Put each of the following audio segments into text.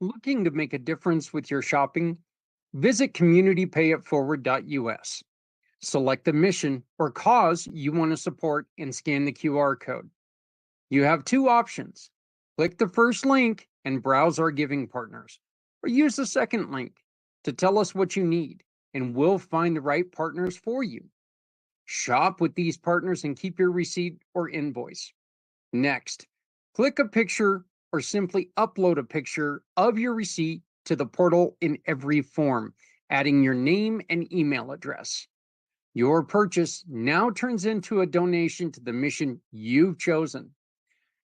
Looking to make a difference with your shopping? Visit communitypayitforward.us. Select the mission or cause you want to support and scan the QR code. You have two options. Click the first link and browse our giving partners, or use the second link to tell us what you need, and we'll find the right partners for you. Shop with these partners and keep your receipt or invoice. Next, click a picture or simply upload a picture of your receipt to the portal in every form, adding your name and email address. Your purchase now turns into a donation to the mission you've chosen.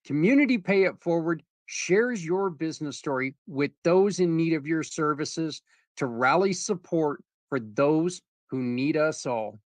Community Pay It Forward shares your business story with those in need of your services to rally support for those who need us all.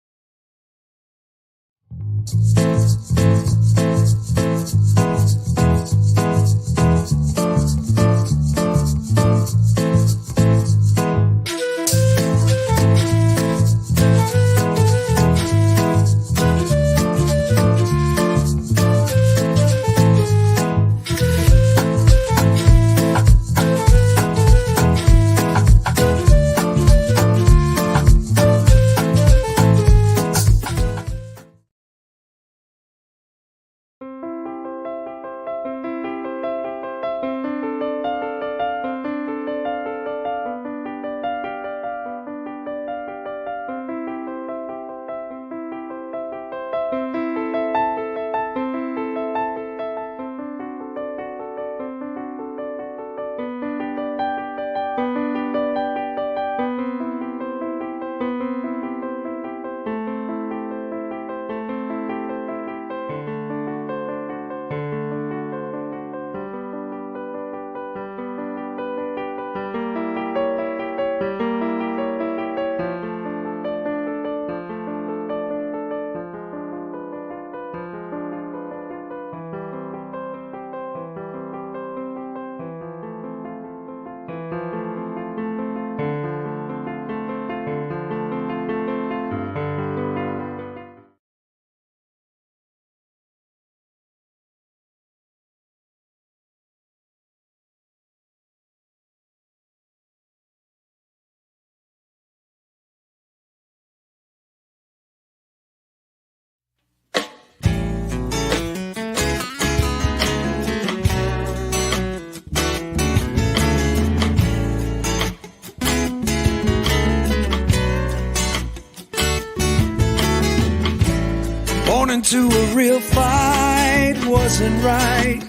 Born into a real fight wasn't right.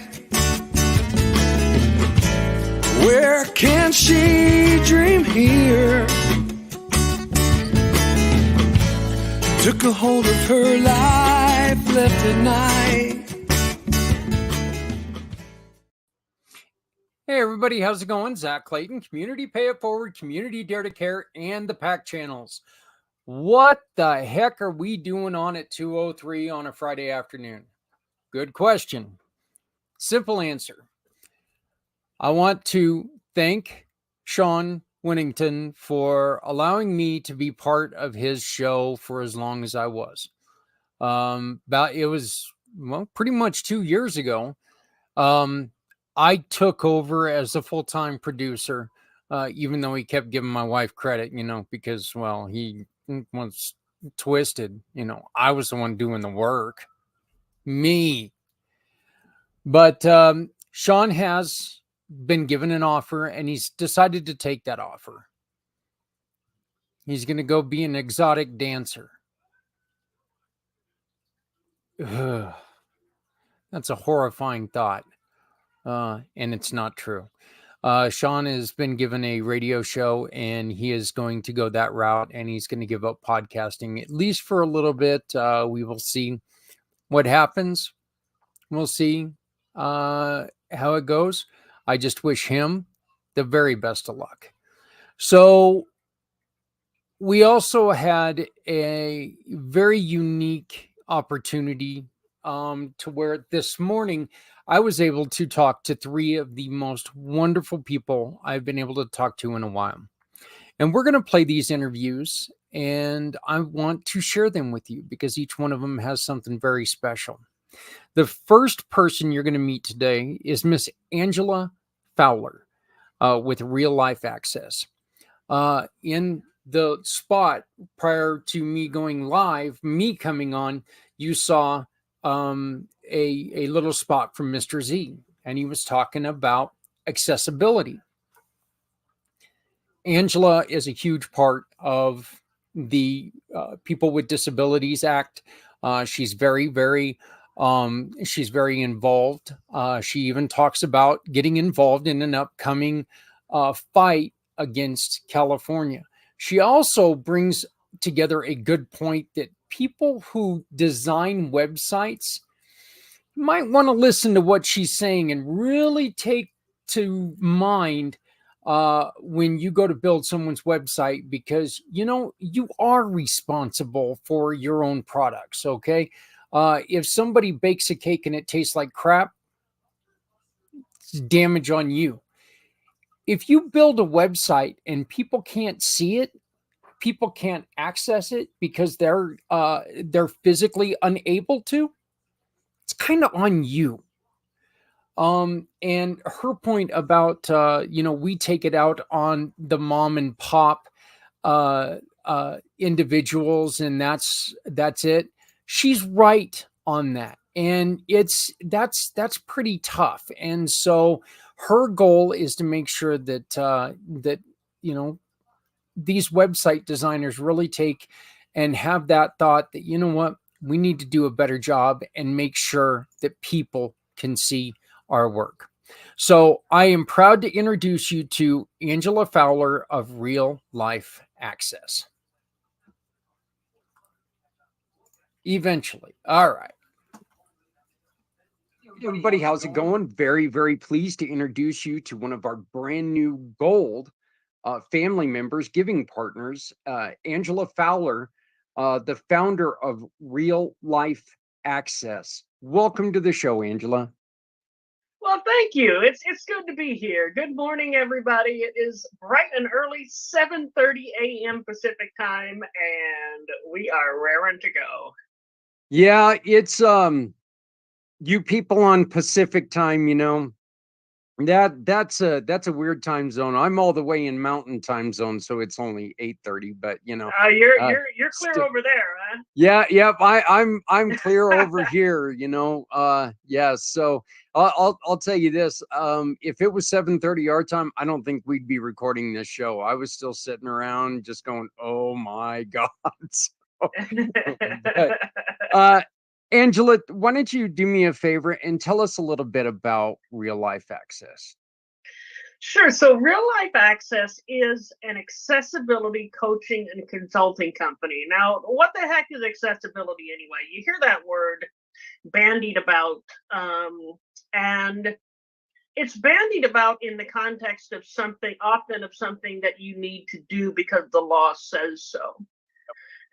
Where can she dream here? Took a hold of her life, left at night. Hey everybody, how's it going? Zach Clayton, Community Pay It Forward, Community Dare to Care, and the PAC channels. What the heck are we doing on at 2:03 on a Friday afternoon? Good question. Simple answer. I want to thank Sean Winnington for allowing me to be part of his show for as long as I was. It was pretty much 2 years ago. I took over as a full-time producer, even though he kept giving my wife credit, because, he was twisted. I was the one doing the work. Me. But Sean has been given an offer, and he's decided to take that offer. He's going to go be an exotic dancer. Ugh. That's a horrifying thought. And it's not true. Sean has been given a radio show, and he is going to go that route, and he's going to give up podcasting, at least for a little bit. We will see what happens. We'll see how it goes. I just wish him the very best of luck. So we also had a very unique opportunity to where this morning I was able to talk to three of the most wonderful people I've been able to talk to in a while. And we're going to play these interviews, and I want to share them with you because each one of them has something very special. The first person you're going to meet today is Miss Angela Fowler. with real life access. In the spot prior to me going live, me coming on, you saw a little spot from Mr. Z, and he was talking about accessibility. Angela is a huge part of the People with Disabilities Act. She's very she's very involved. She even talks about getting involved in an upcoming fight against California. She also brings together a good point that people who design websites might want to listen to what she's saying and really take to mind when you go to build someone's website, because you are responsible for your own products. Okay, if somebody bakes a cake and it tastes like crap, it's damage on you. If you build a website and people can't see it, people can't access it because they're physically unable to, it's kind of on you. And her point about we take it out on the mom and pop individuals, and that's it. She's right on that, and that's pretty tough. And so her goal is to make sure that these website designers really take and have that thought that, what, we need to do a better job and make sure that people can see our work. So I am proud to introduce you to Angela Fowler of Real Life Access. Eventually. All right. Hey everybody, how's it going? Very pleased to introduce you to one of our brand new gold family members, giving partners, Angela Fowler, the founder of Real Life Access. Welcome to the show, Angela. Well, thank you. It's good to be here. Good morning, everybody. It is bright and early, 7:30 a.m. Pacific time, and we are raring to go. Yeah, it's you people on Pacific time, that's a weird time zone. I'm all the way in Mountain time zone, so it's only 8:30. But you're clear over there, huh? Yeah. I'm clear over here. Yeah. So I'll tell you this. If it was 7:30 our time, I don't think we'd be recording this show. I was still sitting around just going, "Oh my God." But, Angela, why don't you do me a favor and tell us a little bit about Real Life Access? Sure. So Real Life Access is an accessibility coaching and consulting company. Now, what the heck is accessibility anyway? You hear that word bandied about, and it's bandied about in the context of something that you need to do because the law says so.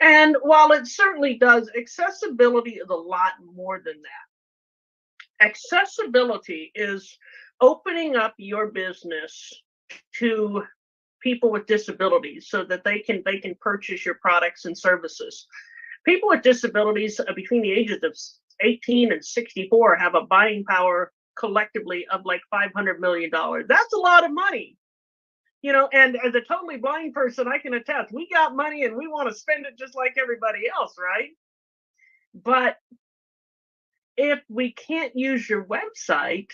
And while it certainly does, accessibility is a lot more than that. Accessibility is opening up your business to people with disabilities so that they can purchase your products and services. People with disabilities between the ages of 18 and 64 have a buying power collectively of like $500 million. That's a lot of money. And as a totally blind person, I can attest, we got money and we want to spend it just like everybody else, right? But if we can't use your website,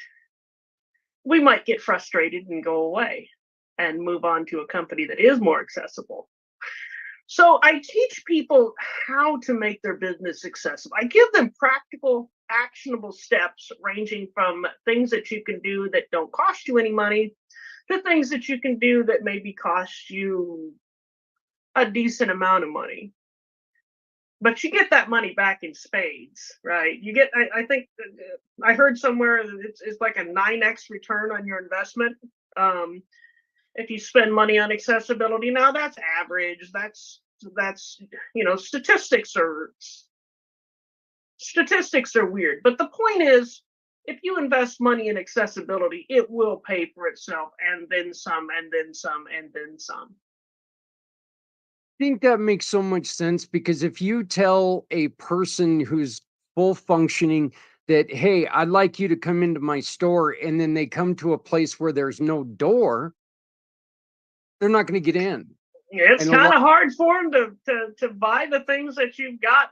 we might get frustrated and go away and move on to a company that is more accessible. So I teach people how to make their business accessible. I give them practical, actionable steps ranging from things that you can do that don't cost you any money to things that you can do that maybe cost you a decent amount of money. But you get that money back in spades, right? You get, I think, I heard somewhere it's like a 9x return on your investment. If you spend money on accessibility. Now that's average. That's statistics are weird. But the point is, if you invest money in accessibility, it will pay for itself, and then some, and then some, and then some. I think that makes so much sense, because if you tell a person who's full functioning that, hey, I'd like you to come into my store, and then they come to a place where there's no door, they're not going to get in. It's And kind of hard for them to buy the things that you've got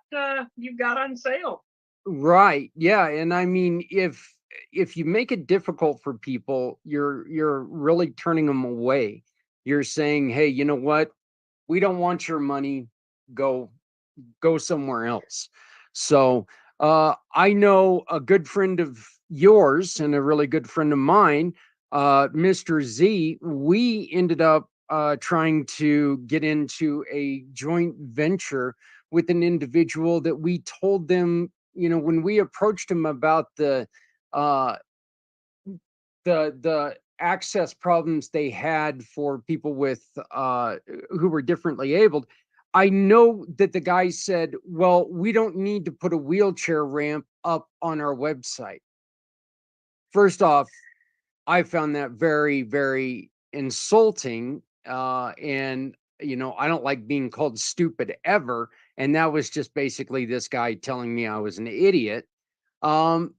on sale. Right. Yeah. And I mean, if you make it difficult for people, you're really turning them away. You're saying, hey, you know what? We don't want your money. Go somewhere else. So I know a good friend of yours and a really good friend of mine, Mr. Z. We ended up trying to get into a joint venture with an individual that we told them, when we approached him about uh, the access problems they had for people with who were differently abled. I know that the guy said, well, we don't need to put a wheelchair ramp up on our website. First off, I found that very, very insulting. And I don't like being called stupid ever. And that was just basically this guy telling me I was an idiot. um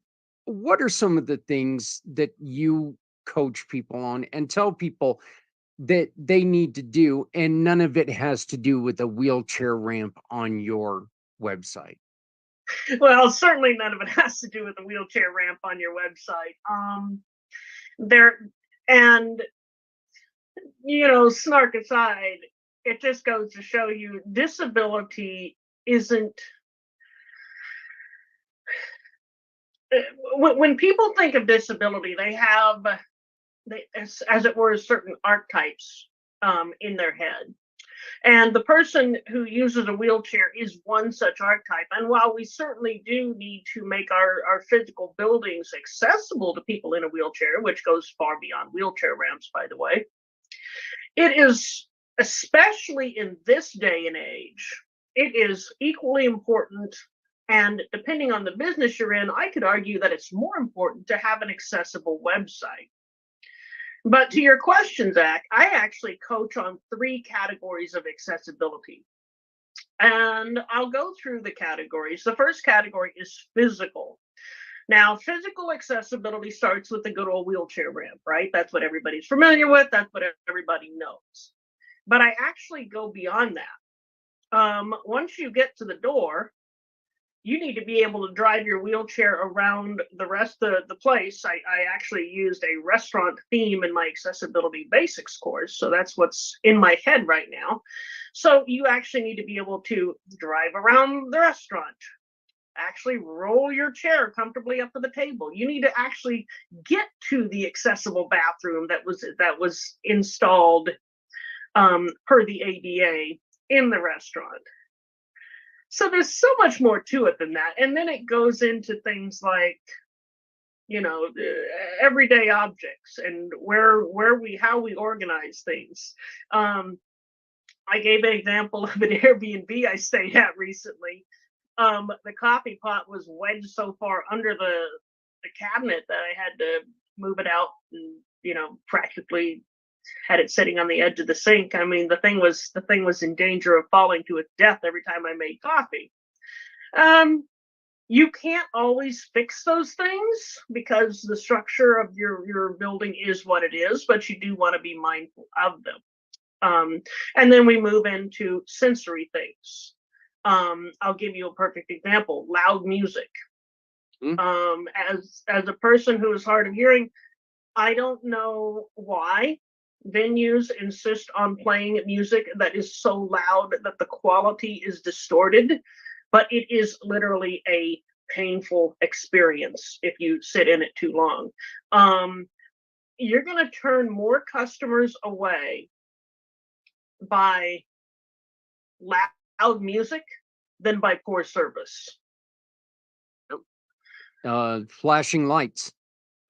what are some of the things that you coach people on and tell people that they need to do, and none of it has to do with a wheelchair ramp on your website? Well, certainly none of it has to do with the wheelchair ramp on your website. There and snark aside, it just goes to show you disability isn't. When people think of disability, they have, as it were, certain archetypes in their head. And the person who uses a wheelchair is one such archetype. And while we certainly do need to make our physical buildings accessible to people in a wheelchair, which goes far beyond wheelchair ramps, by the way, it is, especially in this day and age, it is equally important. And depending on the business you're in, I could argue that it's more important to have an accessible website. But to your question, Zach, I actually coach on 3 categories of accessibility. And I'll go through the categories. The first category is physical. Now, physical accessibility starts with the good old wheelchair ramp, right? That's what everybody's familiar with. That's what everybody knows. But I actually go beyond that. Once you get to the door, you need to be able to drive your wheelchair around the rest of the place. I actually used a restaurant theme in my accessibility basics course, so that's what's in my head right now. So you actually need to be able to drive around the restaurant, actually roll your chair comfortably up to the table. You need to actually get to the accessible bathroom that was installed per the ADA in the restaurant. So there's so much more to it than that. And then it goes into things like, everyday objects and how we organize things. I gave an example of an Airbnb I stayed at recently. The coffee pot was wedged so far under the cabinet that I had to move it out and, practically had it sitting on the edge of the sink. I mean, the thing was in danger of falling to its death every time I made coffee. You can't always fix those things because the structure of your building is what it is, but you do want to be mindful of them. And then we move into sensory things. I'll give you a perfect example: loud music. As a person who is hard of hearing, I don't know why venues insist on playing music that is so loud that the quality is distorted, but it is literally a painful experience if you sit in it too long. You're going to turn more customers away by loud music than by poor service. Flashing lights.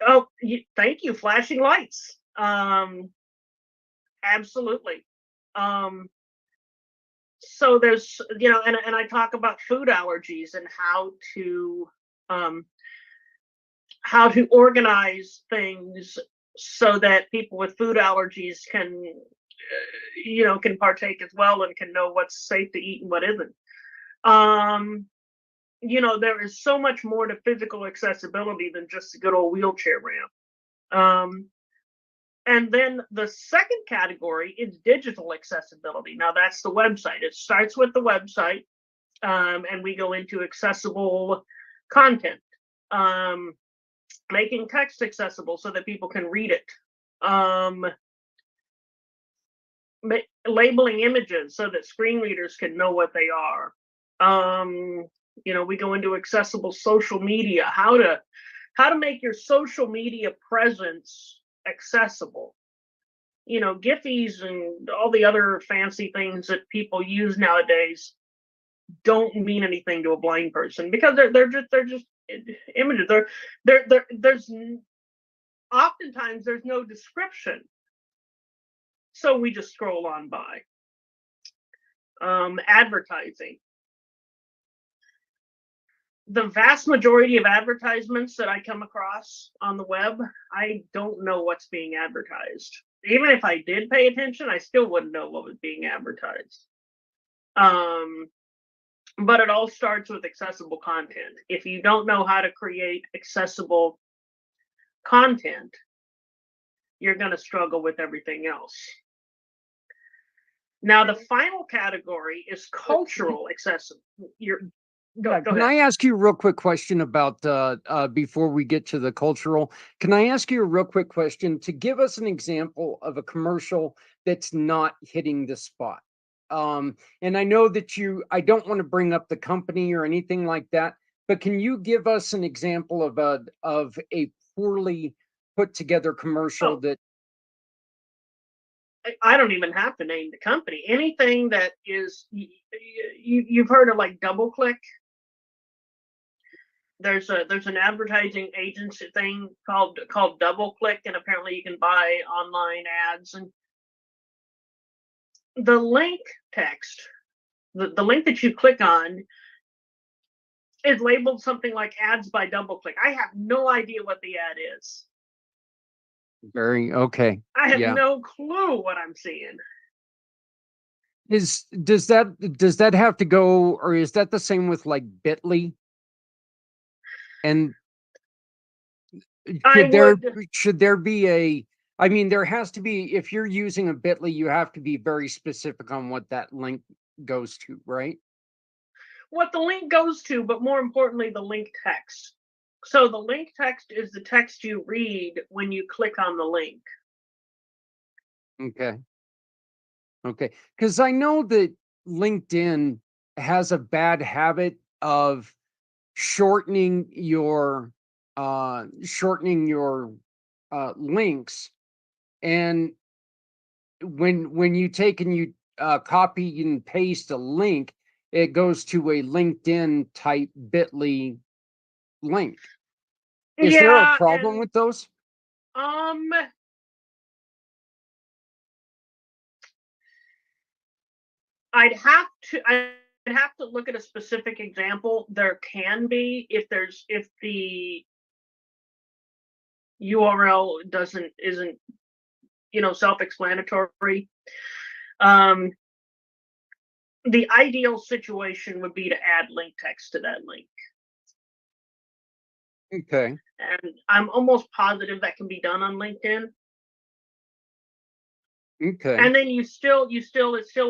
Oh, thank you. Flashing lights. Absolutely. So there's, and I talk about food allergies and how to organize things so that people with food allergies can partake as well and can know what's safe to eat and what isn't. There is so much more to physical accessibility than just a good old wheelchair ramp. And then the second category is digital accessibility. Now that's the website. It starts with the website, and we go into accessible content, making text accessible so that people can read it, labeling images so that screen readers can know what they are. We go into accessible social media, how to make your social media presence accessible. Giphies and all the other fancy things that people use nowadays don't mean anything to a blind person because they're just images. There's oftentimes there's no description, so we just scroll on by. Advertising. The vast majority of advertisements that I come across on the web, I don't know what's being advertised. Even if I did pay attention, I still wouldn't know what was being advertised. But it all starts with accessible content. If you don't know how to create accessible content, you're going to struggle with everything else. Now, the final category is cultural accessible. Can I ask you a real quick question about before we get to the cultural? Can I ask you a real quick question to give us an example of a commercial that's not hitting the spot? And I know that I don't want to bring up the company or anything like that, but can you give us an example of a poorly put together commercial that? I don't even have to name the company. Anything that is, you've heard of like DoubleClick. There's an advertising agency thing called DoubleClick, and apparently you can buy online ads, and the link text, the link that you click on is labeled something like ads by DoubleClick. I have no idea what the ad is. Very okay. I have no clue what I'm seeing. Does that have to go, or is that the same with like Bitly? And should there be I mean, there has to be, if you're using a Bitly, you have to be very specific on what that link goes to, right? What the link goes to, but more importantly, the link text. So the link text is the text you read when you click on the link. Okay. Because I know that LinkedIn has a bad habit of shortening your links, and when you take and you copy and paste a link, it goes to a LinkedIn type Bitly link. Is there a problem with those? I'd have to look at a specific example. There can be if the URL isn't self-explanatory. The ideal situation would be to add link text to that link. Okay. And I'm almost positive that can be done on LinkedIn. Okay. And then it still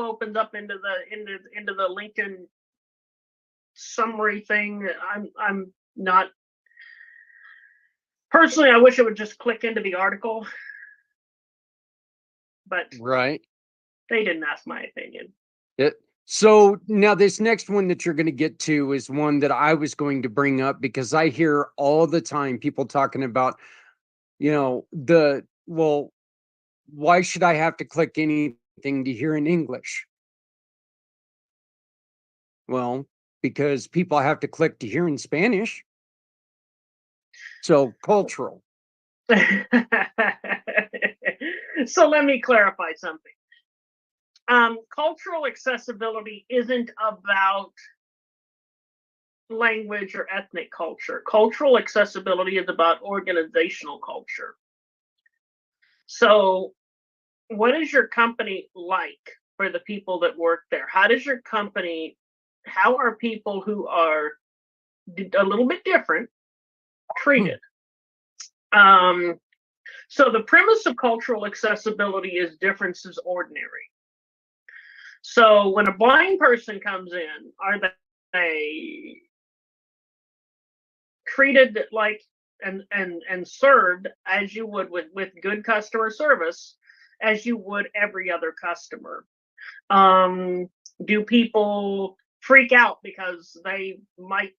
opens up into the LinkedIn summary thing. I'm not personally, I wish it would just click into the article. But right. They didn't ask my opinion. So now this next one that you're going to get to is one that I was going to bring up, because I hear all the time people talking about, why should I have to click anything to hear in English? Well, because people have to click to hear in Spanish. So cultural. So let me clarify something. Cultural accessibility isn't about language or ethnic culture. Cultural accessibility is about organizational culture. So what is your company like for the people that work there? How are people who are a little bit different treated? So the premise of cultural accessibility is difference is ordinary. So when a blind person comes in, are they treated like and served as you would with good customer service, as you would every other customer? Do people freak out because they might,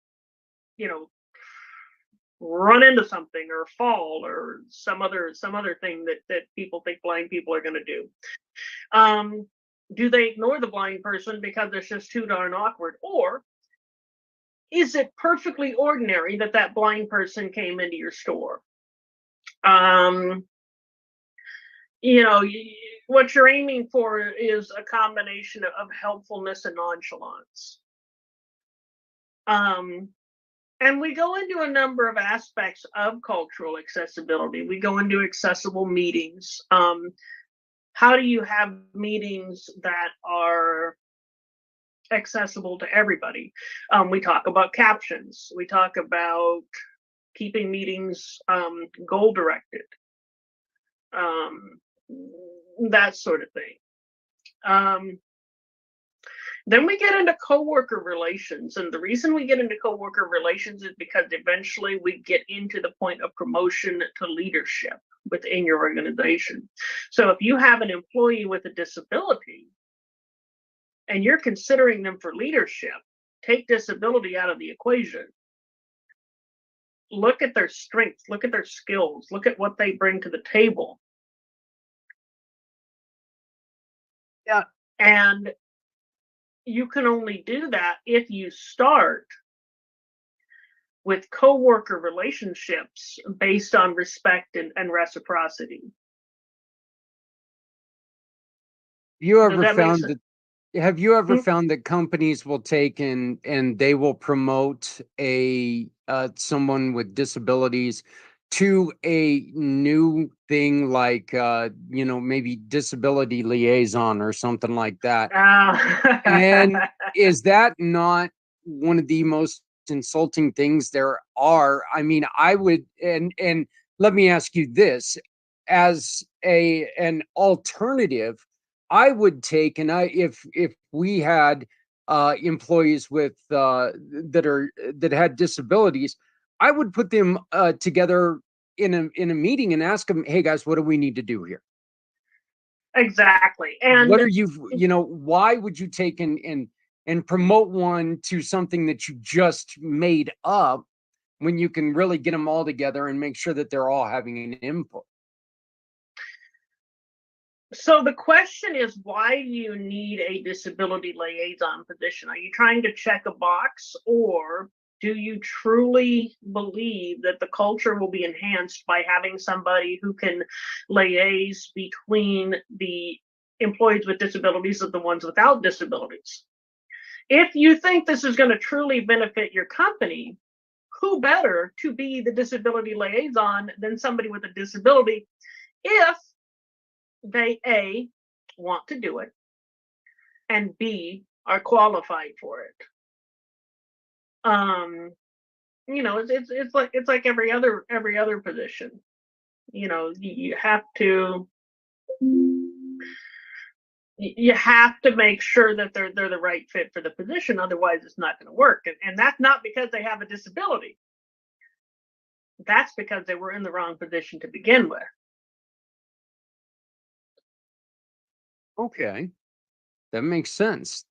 run into something or fall or some other thing that people think blind people are going to do? Do they ignore the blind person because it's just too darn awkward? Or is it perfectly ordinary that that blind person came into your store? What you're aiming for is a combination of helpfulness and nonchalance. And we go into a number of aspects of cultural accessibility. We go into accessible meetings. How do you have meetings that are accessible to everybody? We talk about captions. We talk about keeping meetings goal directed, that sort of thing. Then we get into coworker relations, and the reason we get into coworker relations is because eventually we get into the point of promotion to leadership within your organization. So if you have an employee with a disability and you're considering them for leadership, take disability out of the equation. Look at their strengths, look at their skills, look at what they bring to the table. Yeah. And you can only do that if you start with coworker relationships based on respect and reciprocity. Have you ever found that companies will take and they will promote someone with disabilities to a new thing like maybe disability liaison or something like that? And is that not one of the most insulting things there are? I mean, I would, and let me ask you this, as an alternative, I would take, and if we had employees with that had disabilities, I would put them together in a meeting and ask them, "Hey guys, what do we need to do here?" Exactly. And what are why would you take and promote one to something that you just made up when you can really get them all together and make sure that they're all having an input? So the question is, why do you need a disability liaison position? Are you trying to check a box, or do you truly believe that the culture will be enhanced by having somebody who can liaise between the employees with disabilities and the ones without disabilities? If you think this is going to truly benefit your company, who better to be the disability liaison than somebody with a disability, if they A, want to do it, and B, are qualified for it. It's like every other position. You have to make sure that they're the right fit for the position, otherwise it's not going to work. And that's not because they have a disability. That's because they were in the wrong position to begin with. Okay. That makes sense.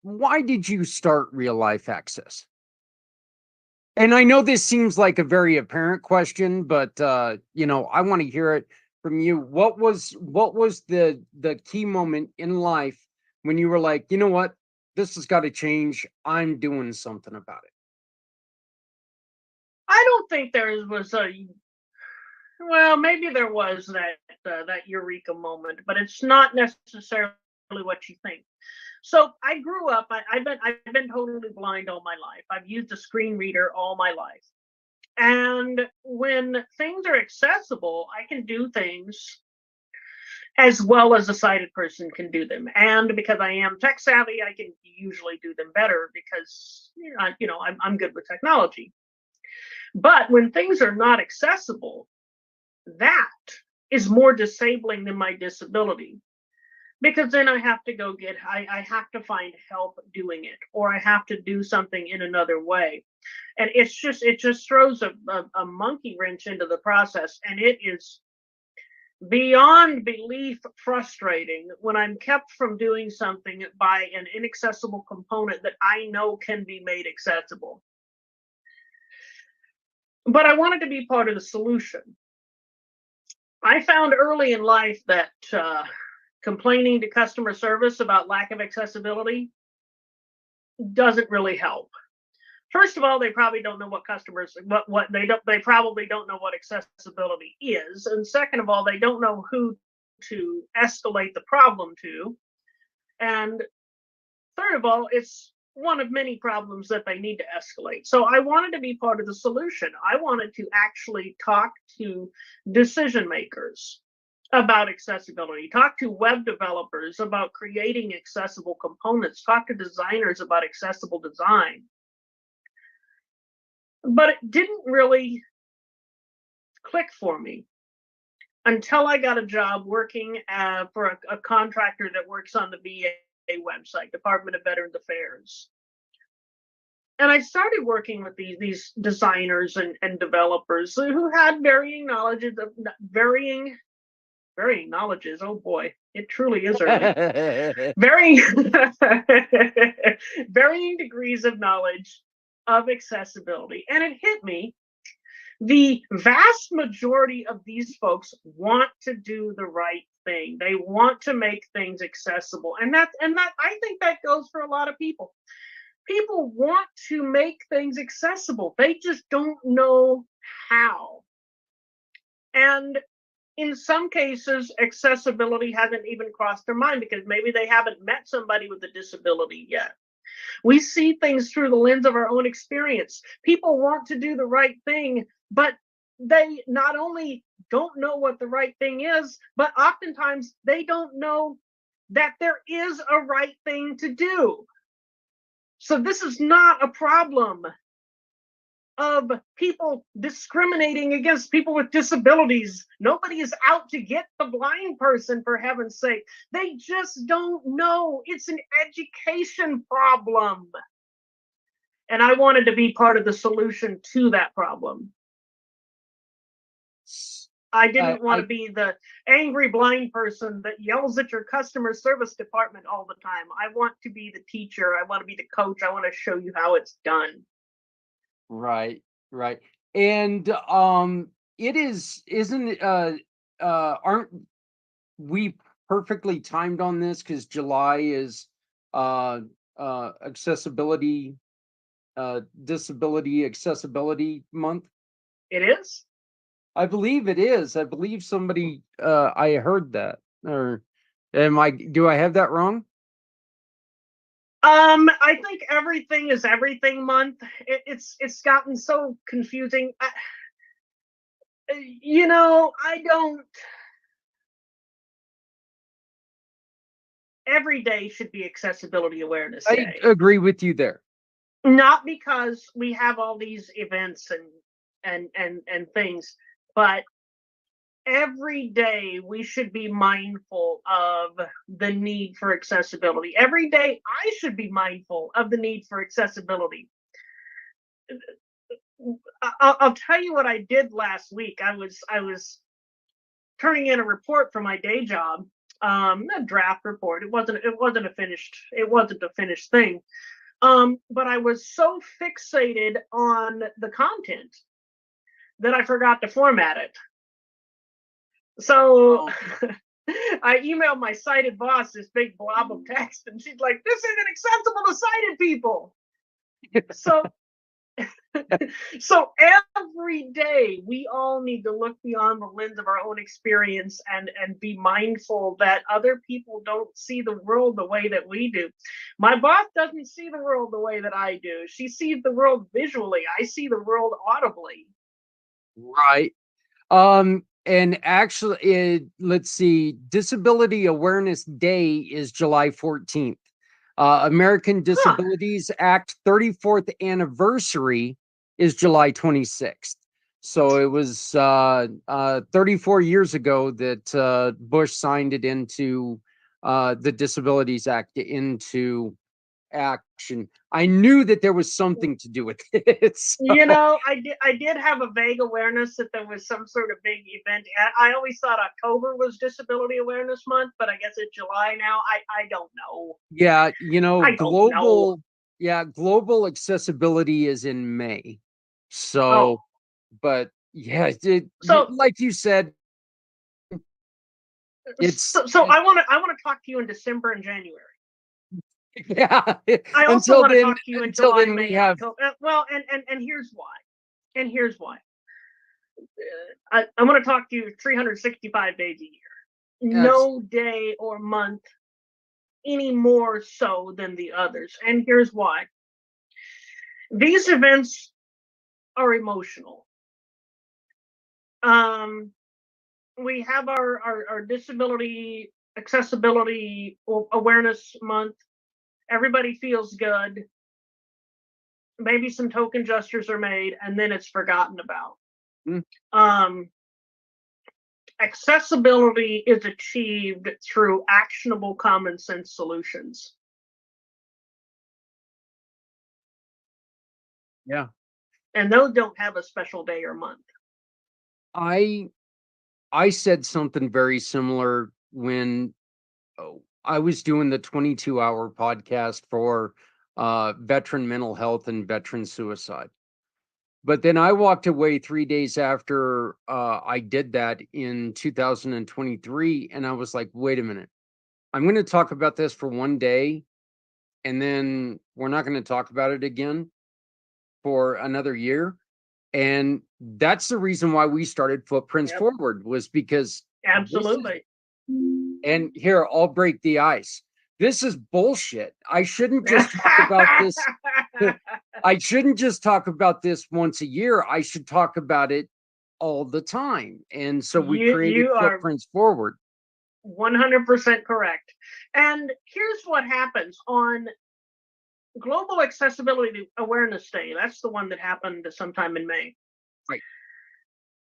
Why did you start Real Life Access? And I know this seems like a very apparent question, but I want to hear it from you. What was the key moment in life when you were like, you know what, this has got to change. I'm doing something about it. I don't think there was well, maybe there was that eureka moment, but it's not necessarily what you think. So I grew up. I've been totally blind all my life. I've used a screen reader all my life, and when things are accessible, I can do things as well as a sighted person can do them. And because I am tech savvy, I can usually do them better because I'm good with technology. But when things are not accessible, that is more disabling than my disability. Because then I have to go I have to find help doing it, or I have to do something in another way. And it just throws a monkey wrench into the process. And it is beyond belief frustrating when I'm kept from doing something by an inaccessible component that I know can be made accessible. But I wanted to be part of the solution. I found early in life that complaining to customer service about lack of accessibility doesn't really help. First of all, they probably don't know what they probably don't know what accessibility is. And second of all, they don't know who to escalate the problem to. And third of all, it's one of many problems that they need to escalate. So I wanted to be part of the solution. I wanted to actually talk to decision makers about accessibility, talk to web developers about creating accessible components, talk to designers about accessible design. But it didn't really click for me until I got a job working for a contractor that works on the VA website, Department of Veterans Affairs. And I started working with these designers and developers who had varying knowledges. Oh boy, it truly is early. Varying degrees of knowledge of accessibility. And it hit me. The vast majority of these folks want to do the right thing. They want to make things accessible. And that I think that goes for a lot of people. People want to make things accessible. They just don't know how. And in some cases, accessibility hasn't even crossed their mind because maybe they haven't met somebody with a disability yet. We see things through the lens of our own experience. People want to do the right thing, but they not only don't know what the right thing is, but oftentimes they don't know that there is a right thing to do. So this is not a problem of people discriminating against people with disabilities. Nobody is out to get the blind person, for heaven's sake. They just don't know. It's an education problem. And I wanted to be part of the solution to that problem. I didn't want to be the angry blind person that yells at your customer service department all the time. I want to be the teacher. I want to be the coach. I want to show you how it's done. Right. And aren't we perfectly timed on this because July is accessibility disability accessibility month? It is? I believe it is. I believe somebody I heard that. Or do I have that wrong? I think everything is everything month. It's gotten so confusing. Every day should be Accessibility Awareness Day. I agree with you there. Not because we have all these events and things, but every day we should be mindful of the need for accessibility. Every day I should be mindful of the need for accessibility. I'll tell you what I did last week. I was turning in a report for my day job, a draft report. It wasn't a finished thing. But I was so fixated on the content that I forgot to format it. So I emailed my sighted boss this big blob of text, and she's like, "This isn't accessible to sighted people." So every day we all need to look beyond the lens of our own experience and be mindful that other people don't see the world the way that we do. My boss doesn't see the world the way that I do. She sees the world visually. I see the world audibly. Right. And actually, let's see, Disability Awareness Day is July 14th. American Disabilities Act 34th anniversary is July 26th. So it was 34 years ago that Bush signed it into the Disabilities Act into action. I knew that there was something to do with it. So. You know, I did have a vague awareness that there was some sort of big event. I always thought October was Disability Awareness Month, but I guess it's July now. I don't know. Yeah, you know, I don't know. global accessibility is in May. So, Oh, but yeah, so like you said, it's I want to talk to you in December and January. yeah. I also want to talk to you in until July, then May, we have October. Well, and here's why. And here's why. I want to talk to you 365 days a year. No day or month any more so than the others. And here's why. These events are emotional. We have our Disability Accessibility Awareness Month. Everybody feels good. Maybe some token gestures are made, and then it's forgotten about. Accessibility is achieved through actionable common sense solutions. Yeah. And those don't have a special day or month. I said something very similar when I was doing the 22-hour podcast for veteran mental health and veteran suicide. But then I walked away 3 days after I did that in 2023, and I was like, wait a minute. I'm going to talk about this for one day, and then we're not going to talk about it again for another year. And that's the reason why we started Footprints Forward, was because absolutely. And here, I'll break the ice. This is bullshit. I shouldn't just talk about this. I shouldn't just talk about this once a year. I should talk about it all the time. And so we created Footprints Forward. 100% correct. And here's what happens on Global Accessibility Awareness Day. That's the one that happened sometime in May. Right.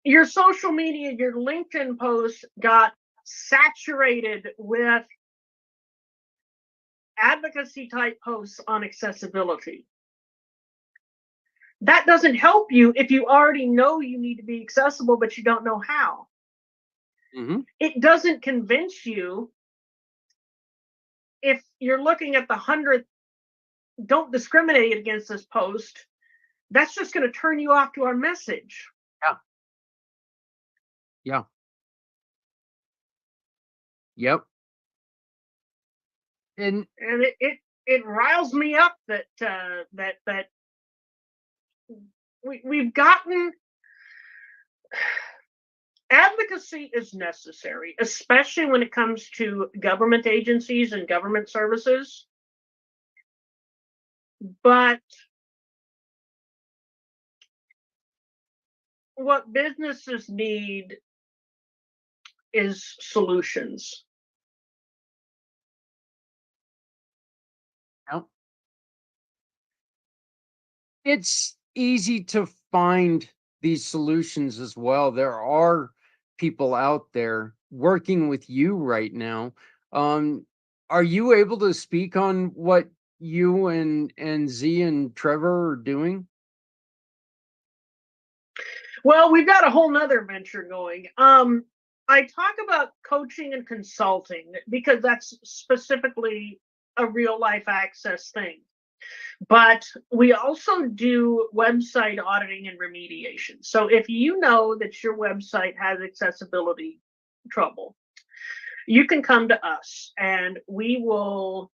Your social media, your LinkedIn posts got saturated with advocacy type posts on accessibility. That doesn't help you if you already know you need to be accessible, but you don't know how. Mm-hmm. It doesn't convince you if you're looking at the 100th don't discriminate against this post. That's just going to turn you off to our message. Yeah. Yep. And it riles me up that we've gotten. Advocacy is necessary, especially when it comes to government agencies and government services. But what businesses need is solutions. Yep. It's easy to find these solutions as well. There are people out there working with you right now. Are you able to speak on what you and Z and Trevor are doing? Well, we've got a whole nother venture going. I talk about coaching and consulting because that's specifically a real life access thing. But we also do website auditing and remediation. So if you know that your website has accessibility trouble, you can come to us and we will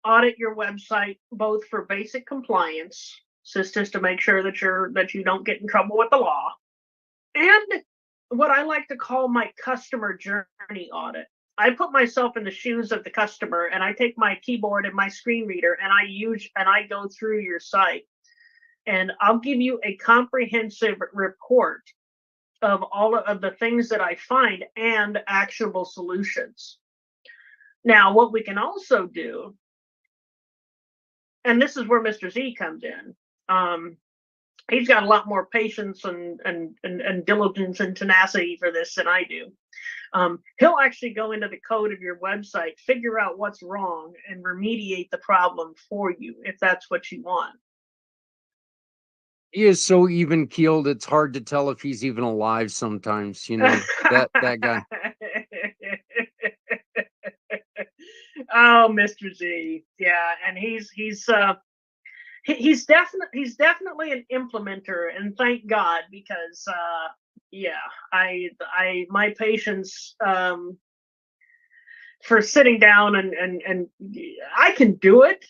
audit your website both for basic compliance, just to make sure that you don't get in trouble with the law, and what I like to call my customer journey audit. I put myself in the shoes of the customer and I take my keyboard and my screen reader and I go through your site and I'll give you a comprehensive report of all of the things that I find and actionable solutions. Now, what we can also do, and this is where Mr. Z comes in, he's got a lot more patience and diligence and tenacity for this than I do. He'll actually go into the code of your website, figure out what's wrong, and remediate the problem for you if that's what you want. He is so even keeled. It's hard to tell if he's even alive sometimes. You know that guy. Oh, Mr. Z, yeah, and he's definitely an implementer, and thank God, because yeah, I my patience for sitting down and I can do it.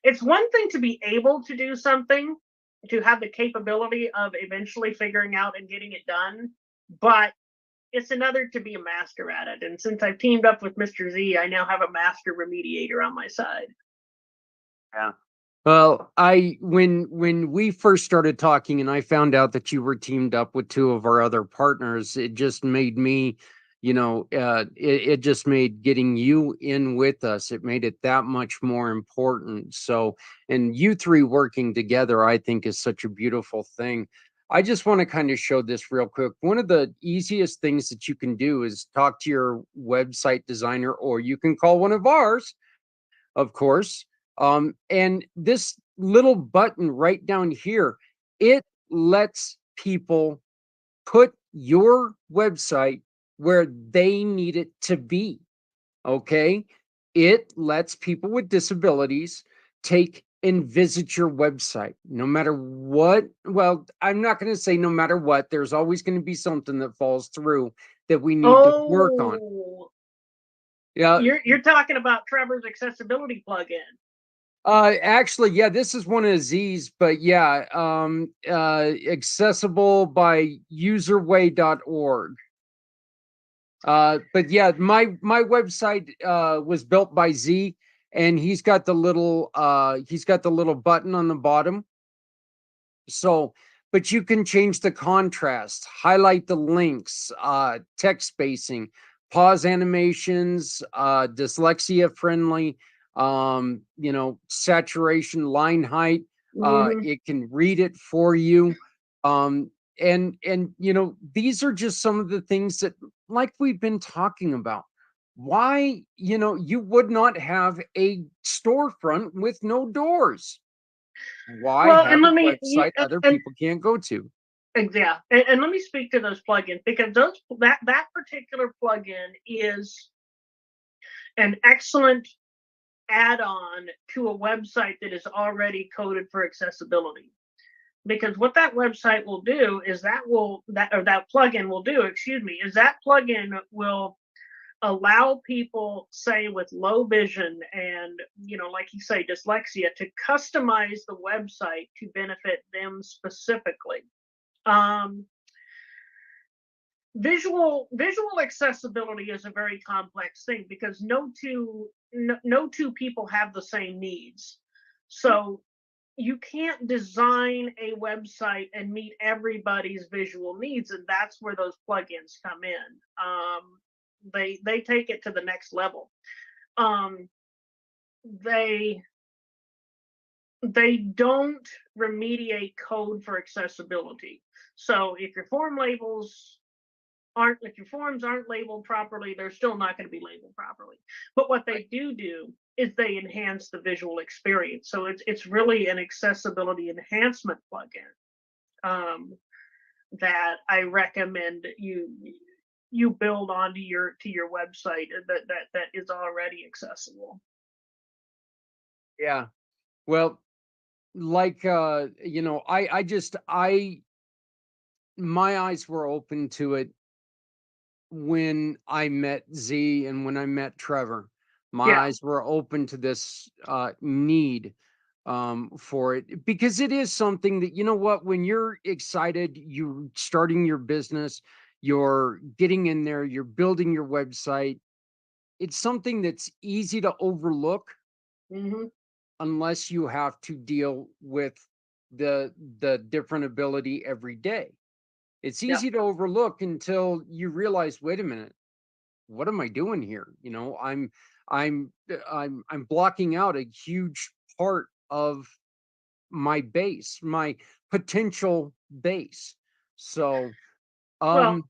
It's one thing to be able to do something, to have the capability of eventually figuring out and getting it done, but it's another to be a master at it. And since I've teamed up with Mr. Z, I now have a master remediator on my side. Yeah. Well, when we first started talking and I found out that you were teamed up with two of our other partners, it just made me, it just made getting you in with us, it made it that much more important. So, and you three working together, I think is such a beautiful thing. I just want to kind of show this real quick. One of the easiest things that you can do is talk to your website designer, or you can call one of ours, of course. And this little button right down here, it lets people put your website where they need it to be. Okay. It lets people with disabilities take and visit your website no matter what. Well, I'm not going to say no matter what. There's always going to be something that falls through that we need to work on. Oh, Yeah. you're talking about Trevor's accessibility plugin. Actually, yeah, this is one of Z's, but yeah, accessible by userway.org. But yeah, my website was built by Z, and he's got the little button on the bottom. So, but you can change the contrast, highlight the links, text spacing, pause animations, dyslexia friendly, saturation, line height. It can read it for you. And these are just some of the things that, like we've been talking about. Why, you would not have a storefront with no doors. Why Well, and have a let me website other and people can't go to? yeah, and let me speak to those plugins, because that particular plugin is an excellent add-on to a website that is already coded for accessibility. Because what that website will do is that plugin will do, excuse me, is that plugin will allow people, say, with low vision and, like you say, dyslexia, to customize the website to benefit them specifically. Visual accessibility is a very complex thing, because no two people have the same needs. So you can't design a website and meet everybody's visual needs, and that's where those plugins come in. They take it to the next level. They don't remediate code for accessibility. So if your forms aren't labeled properly, they're still not going to be labeled properly. But what they do is they enhance the visual experience. So it's really an accessibility enhancement plugin that I recommend you build onto your website that is already accessible. Yeah. Well, like my eyes were open to it when I met Z and when I met Trevor. My Yeah. eyes were open to this need for it, because it is something that, when you're excited, you're starting your business, you're getting in there, you're building your website. It's something that's easy to overlook unless you have to deal with the different ability every day. It's Yeah. easy to overlook until you realize, wait a minute, what am I doing here? I'm blocking out a huge part of my base, my potential base. So, Well,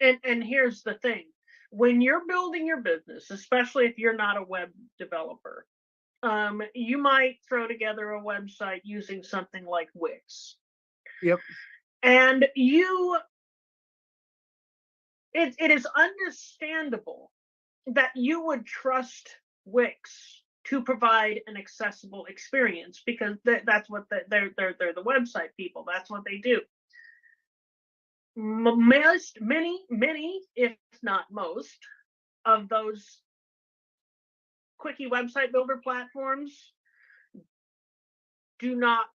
and here's the thing. When you're building your business, especially if you're not a web developer, you might throw together a website using something like Wix. yep. And it is understandable that you would trust Wix to provide an accessible experience, because that's what they're the website people. That's what they do. Many, if not most, of those quickie website builder platforms do not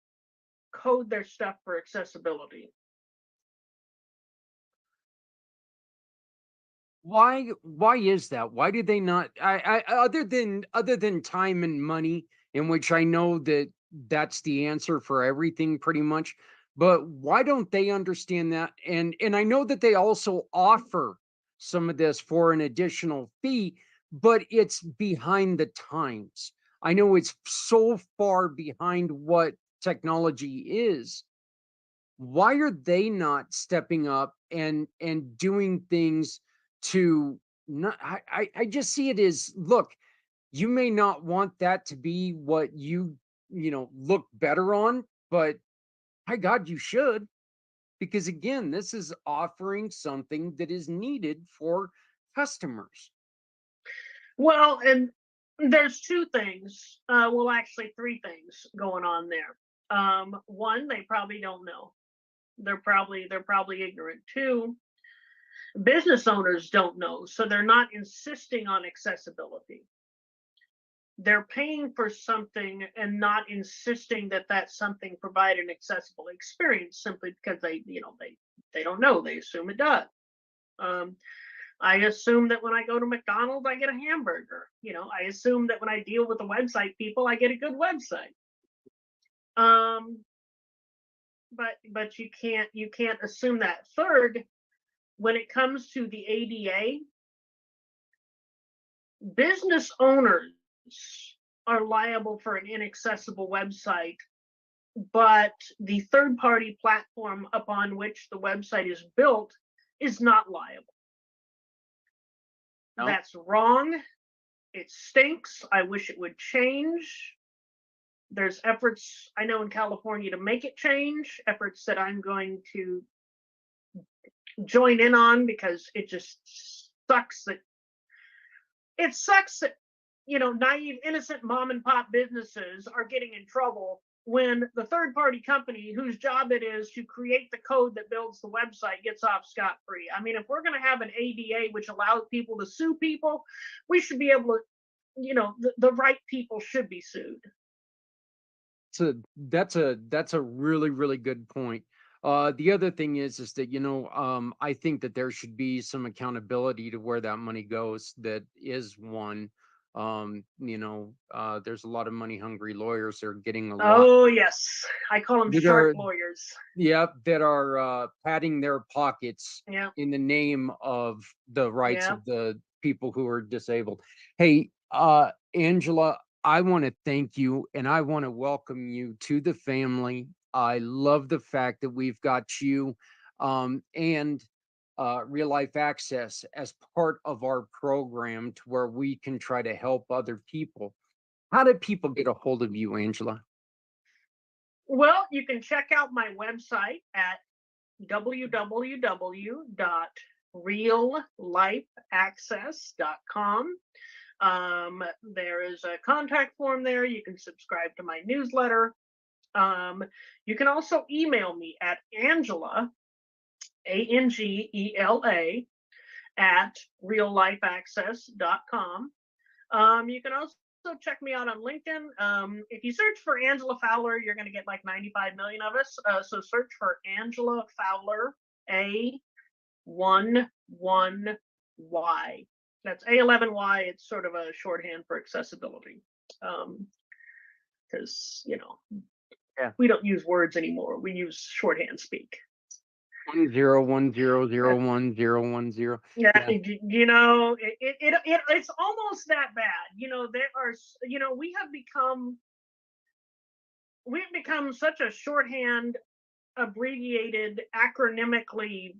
code their stuff for accessibility. Why is that? Why did they not, I other than time and money, in which I know that that's the answer for everything pretty much, but why don't they understand that? And I know that they also offer some of this for an additional fee, but it's behind the times. I know it's so far behind what technology is. Why are they not stepping up and doing things to not, I just see it as, look, you may not want that to be what you look better on, but my God, you should, because again, this is offering something that is needed for customers. Well, and there's two things, well, actually three things going on there. One, they probably don't know. They're probably ignorant. Two, business owners don't know, so they're not insisting on accessibility. They're paying for something and not insisting that that something provide an accessible experience, simply because they don't know. They assume it does. I assume that when I go to McDonald's, I get a hamburger. I assume that when I deal with the website people, I get a good website. But you can't assume that. Third, when it comes to the ADA, business owners are liable for an inaccessible website, but the third-party platform upon which the website is built is not liable. No. That's wrong. It stinks. I wish it would change. There's efforts, I know, in California to make it change, efforts that I'm going to join in on, because it just sucks that naive, innocent mom and pop businesses are getting in trouble when the third party company whose job it is to create the code that builds the website gets off scot-free. I mean, if we're going to have an ADA which allows people to sue people, we should be able to, the right people should be sued. So that's a really, really good point. The other thing is that I think that there should be some accountability to where that money goes. That is one. There's a lot of money hungry lawyers that are getting a lot. Oh yes, I call them shark lawyers. Yeah, that are padding their pockets Yeah. in the name of the rights Yeah. of the people who are disabled. Hey, Angela, I want to thank you and I want to welcome you to the family. I love the fact that we've got you and Real Life Access as part of our program, to where we can try to help other people. How do people get a hold of you, Angela? Well, you can check out my website at www.reallifeaccess.com. There is a contact form there. You can subscribe to my newsletter. You can also email me at Angela, Angela, at reallifeaccess.com. You can also check me out on LinkedIn. If you search for Angela Fowler, you're going to get like 95 million of us. So search for Angela Fowler, A11Y. That's A11Y. It's sort of a shorthand for accessibility. Because, we don't use words anymore. We use shorthand speak. 1010010010. Yeah. It's almost that bad. There are, we have become we've become such a shorthand, abbreviated, acronymically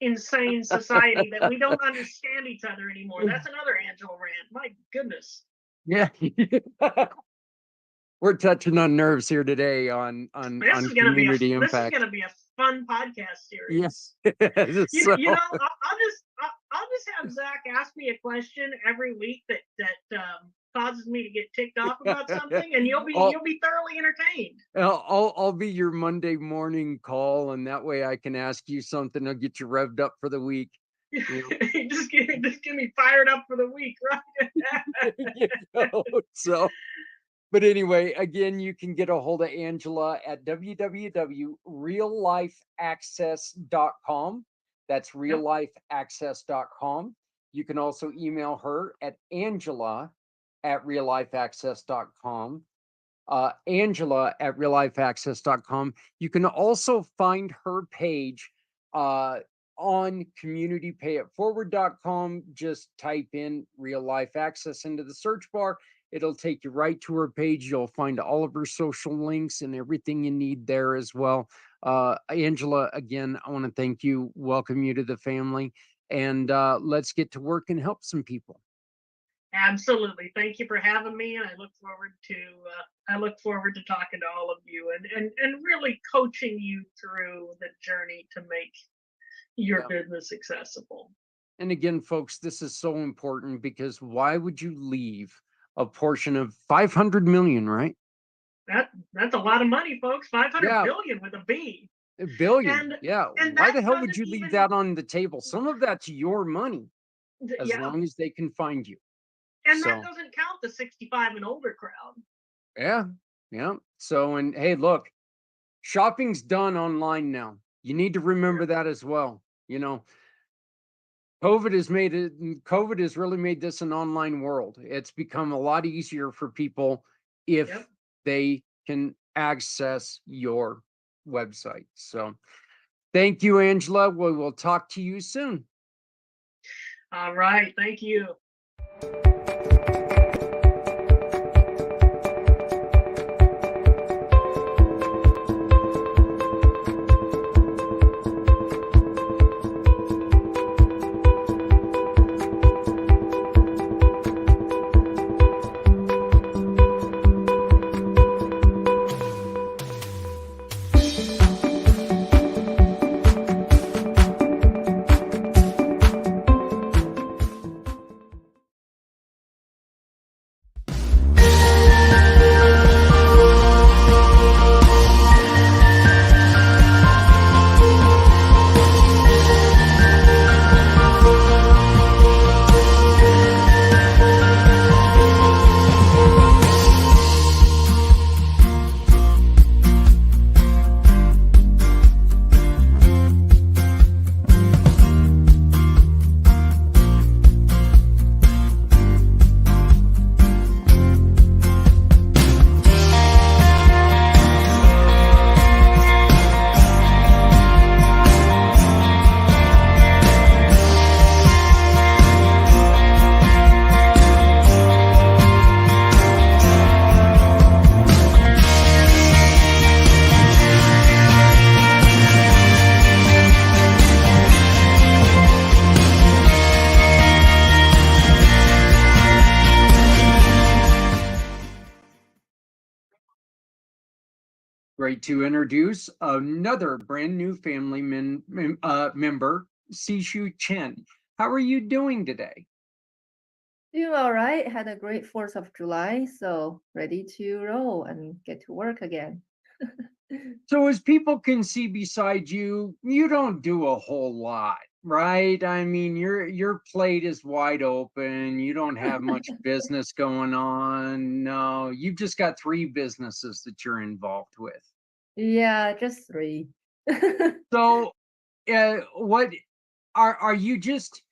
insane society that we don't understand each other anymore. That's another Angela rant. My goodness. Yeah. We're touching on nerves here today on community This is impact. gonna be a fun podcast series. Yes. You know, I'll just have Zach ask me a question every week that causes me to get ticked off about something, and you'll be thoroughly entertained. I'll be your Monday morning call, and that way I can ask you something. I'll get you revved up for the week. You know? just get me fired up for the week, right? You know, so, but anyway, again, you can get a hold of Angela at www.reallifeaccess.com. That's reallifeaccess.com. You can also email her at angela@reallifeaccess.com. Angela at reallifeaccess.com. You can also find her page on communitypayitforward.com. Just type in Real Life Access into the search bar. It'll take you right to her page. You'll find all of her social links and everything you need there as well. Angela, again, I want to thank you, welcome you to the family, and let's get to work and help some people. Absolutely. Thank you for having me, and I look forward to talking to all of you and really coaching you through the journey to make your business accessible. And again, folks, this is so important because why would you leave a portion of 500 million, right? That's a lot of money, folks. 500 billion with a B. A billion. And why the hell would you leave that on the table? Some of that's your money, as long as they can find you. And that doesn't count the 65 and older crowd. Yeah. So, and hey, look, shopping's done online now. You need to remember that as well. You know, COVID has really made this an online world. It's become a lot easier for people if they can access your website. So thank you, Angela. We will talk to you soon. All right. Thank you. Great to introduce another brand new family member, Sixu Chen. How are you doing today? Doing all right. Had a great 4th of July, so ready to roll and get to work again. So as people can see beside you, you don't do a whole lot, right? I mean, your plate is wide open. You don't have much business going on. No, you've just got 3 businesses that you're involved with. Yeah, just 3. So, what are you just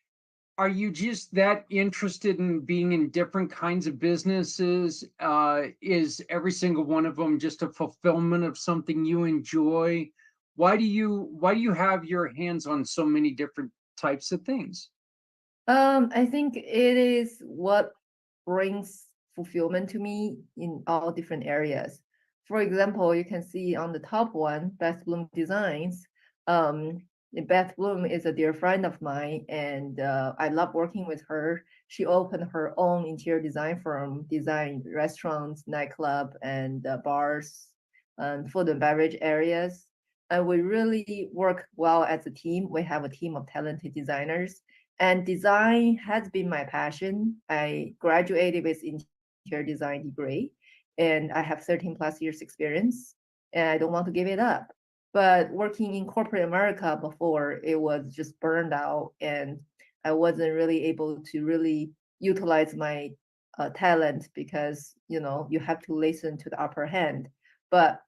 that interested in being in different kinds of businesses? Is every single one of them just a fulfillment of something you enjoy? Why do you have your hands on so many different types of things? I think it is what brings fulfillment to me in all different areas. for example, you can see on the top one, Beth Bloom Designs. Beth Bloom is a dear friend of mine, and I love working with her. She opened her own interior design firm, design restaurants, nightclub, and bars, and food and beverage areas. And we really work well as a team. We have a team of talented designers, and design has been my passion. I graduated with interior design degree, and I have 13 plus years experience, and I don't want to give it up. But working in corporate America before, it was just burned out, and I wasn't really able to really utilize my talent because you have to listen to the upper hand. But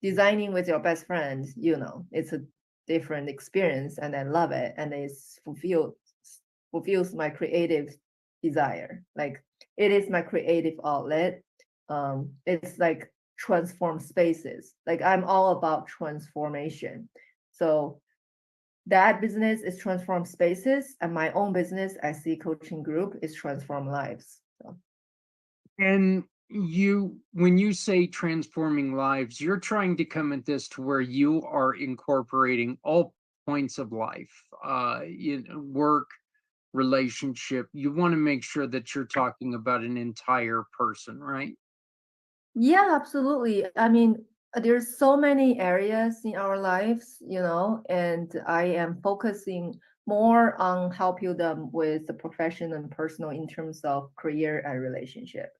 designing with your best friend, it's a different experience, and I love it, and it's fulfills my creative desire. Like it is my creative outlet. It's like transform spaces. Like I'm all about transformation. So that business is transform spaces, and my own business, SCcoaching Group, is transform lives. So. And when you say transforming lives, you're trying to come at this to where you are incorporating all points of life, work, relationship. You want to make sure that you're talking about an entire person, right? Yeah, absolutely. I mean, there's so many areas in our lives, and I am focusing more on helping them with the professional and personal in terms of career and relationship.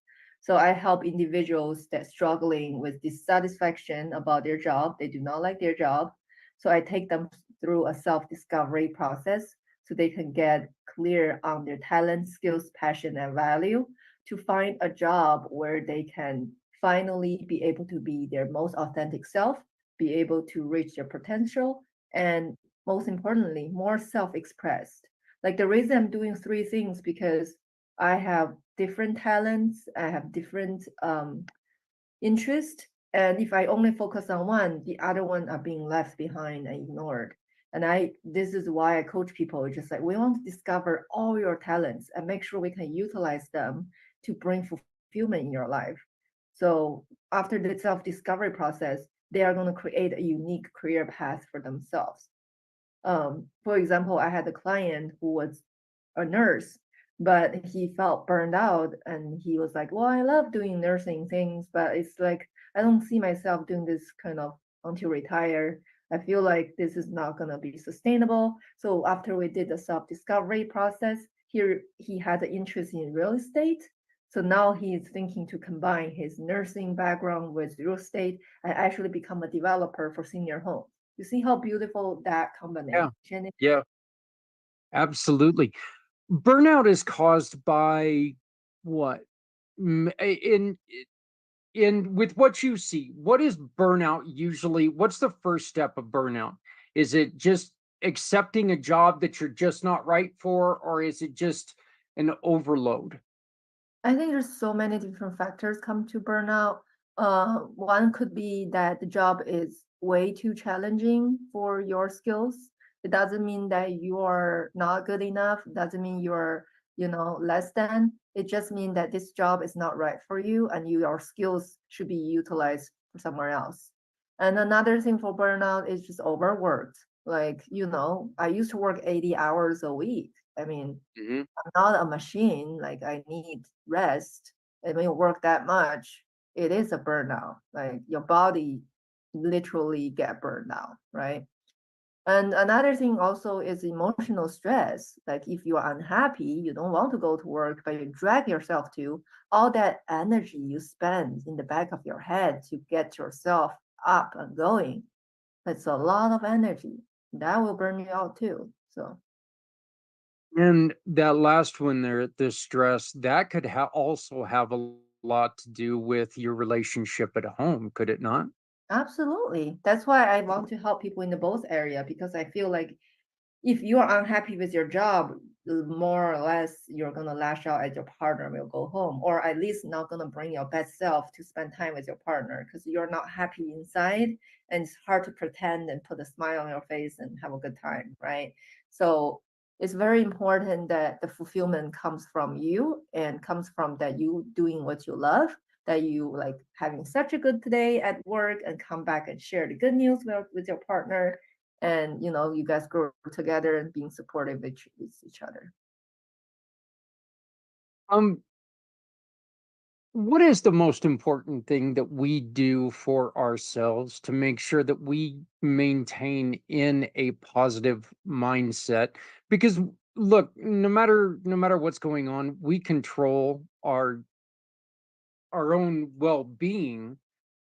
So I help individuals that struggling with dissatisfaction about their job. They do not like their job. So I take them through a self-discovery process so they can get clear on their talent, skills, passion, and value to find a job where they can finally be able to be their most authentic self, be able to reach their potential, and most importantly, more self-expressed. Like the reason I'm doing three things because I have different talents, I have different interests, and if I only focus on one, the other one are being left behind and ignored. And this is why I coach people, just like we want to discover all your talents and make sure we can utilize them to bring fulfillment in your life. So after the self-discovery process, they are going to create a unique career path for themselves. For example, I had a client who was a nurse, but he felt burned out, and he was like, well, I love doing nursing things, but it's like I don't see myself doing this kind of until retire. I feel like this is not going to be sustainable. So after we did the self-discovery process, he had an interest in real estate. So now he is thinking to combine his nursing background with real estate and actually become a developer for senior homes. You see how beautiful that Yeah. combination is? Yeah, absolutely. Burnout is caused by what? Mm, in with what you see, what is burnout usually? What's the first step of burnout? Is it just accepting a job that you're just not right for, or is it just an overload? I think there's so many different factors come to burnout. One could be that the job is way too challenging for your skills. It doesn't mean that you are not good enough. It doesn't mean you're, less than. It just means that this job is not right for you, and your skills should be utilized for somewhere else. And another thing for burnout is just overworked. Like, I used to work 80 hours a week. I mean, Hmm. I'm not a machine. Like I need rest. And when you work that much, it is a burnout. Like your body literally get burned out, right? And another thing also is emotional stress. Like if you are unhappy, you don't want to go to work, but you drag yourself to, all that energy you spend in the back of your head to get yourself up and going. That's a lot of energy. That will burn you out too. So And that last one there, the stress, that could also have a lot to do with your relationship at home, could it not? absolutely. That's why I want to help people in the both area, because I feel like if you are unhappy with your job, more or less you're gonna lash out at your partner when you go home, or at least not gonna bring your best self to spend time with your partner because you're not happy inside, and it's hard to pretend and put a smile on your face and have a good time, right? So it's very important that the fulfillment comes from you and comes from that you doing what you love. that you like having such a good day at work and come back and share the good news with your partner, and you guys grow together and being supportive with each other. What is the most important thing that we do for ourselves to make sure that we maintain in a positive mindset? Because look, no matter what's going on, we control our own well-being,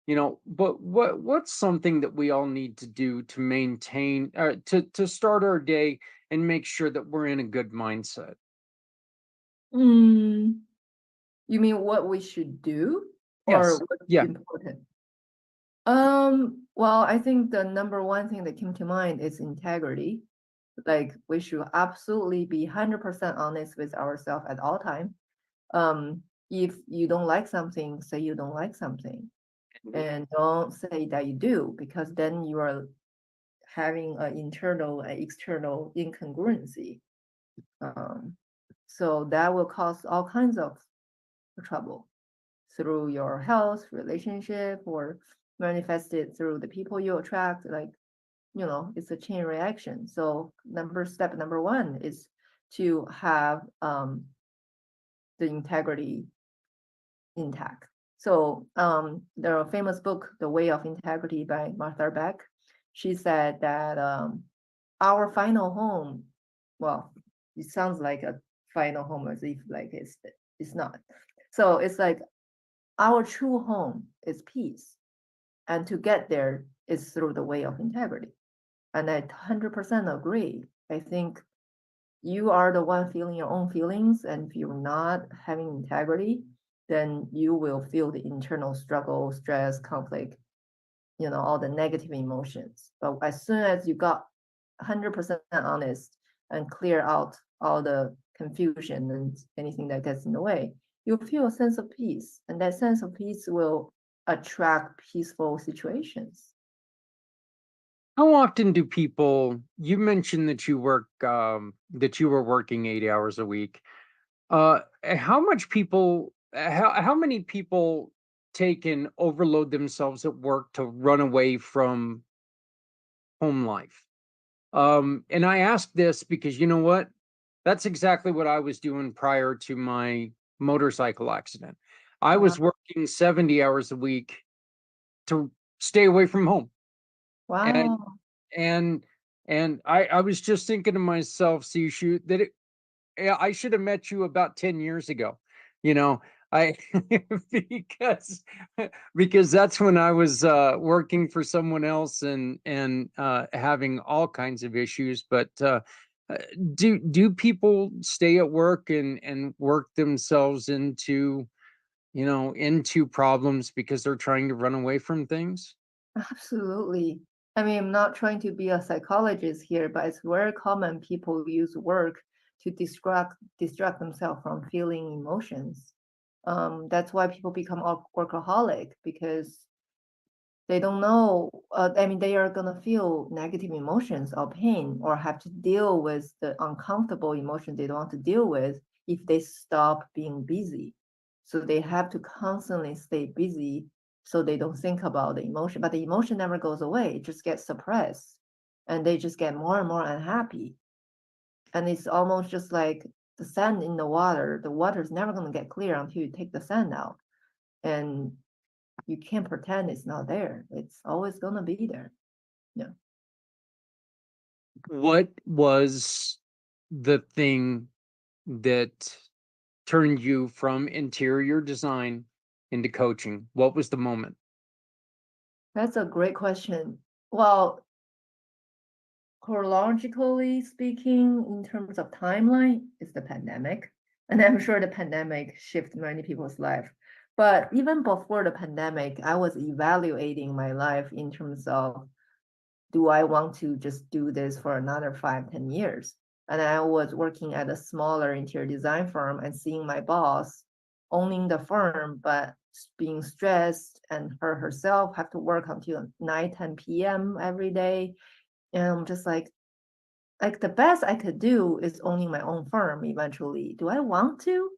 but what's something that we all need to do to maintain to start our day and make sure that we're in a good mindset? You mean what we should do, Yes. or what's Yeah. important? Well, I think the number one thing that came to mind is integrity. Like we should absolutely be 100% honest with ourselves at all time. If you don't like something, say you don't like something, and don't say that you do, because then you are having an internal and external incongruency. So that will cause all kinds of trouble through your health, relationship, or manifested through the people you attract. Like, it's a chain reaction. So step number one is to have the integrity intact. So the famous book, The Way of Integrity by Martha Beck, she said that our final home, well, it sounds like a final home as if like it's not. So it's like our true home is peace. And to get there is through the way of integrity. And I 100% agree. I think you are the one feeling your own feelings. And if you're not having integrity, then you will feel the internal struggle, stress, conflict, all the negative emotions. But as soon as you got 100% honest and clear out all the confusion and anything that gets in the way, you'll feel a sense of peace. And that sense of peace will attract peaceful situations. How often do people, you mentioned that you that you were working 80 hours a week. How many people take and overload themselves at work to run away from home life? And I ask this because you know what? That's exactly what I was doing prior to my motorcycle accident. I was working 70 hours a week to stay away from home. And Wow. and I was just thinking to myself, Sixu, that I should have met you about 10 years ago. I because because that's when I was working for someone else and having all kinds of issues. But do people stay at work and work themselves into into problems because they're trying to run away from things? Absolutely. I mean, I'm not trying to be a psychologist here, but it's very common people use work to distract themselves from feeling emotions. That's why people become workaholic, because they don't know. I mean, they are gonna feel negative emotions or pain, or have to deal with the uncomfortable emotions they don't want to deal with if they stop being busy. So they have to constantly stay busy so they don't think about the emotion. But the emotion never goes away; it just gets suppressed, and they just get more and more unhappy. And it's almost just like the sand in the water. The water is never gonna get clear until you take the sand out. And you can't pretend it's not there. It's always gonna be there. Yeah. What was the thing that turned you from interior design into coaching? What was the moment? That's a great question. Well, chronologically speaking, in terms of timeline, it's the pandemic. And I'm sure the pandemic shifted many people's life. But even before the pandemic, I was evaluating my life in terms of, do I want to just do this for another 5, 10 years? And I was working at a smaller interior design firm and seeing my boss owning the firm, but being stressed, and her herself have to work until 9, 10 p.m. every day. And I'm just like the best I could do is owning my own firm eventually. Do I want to?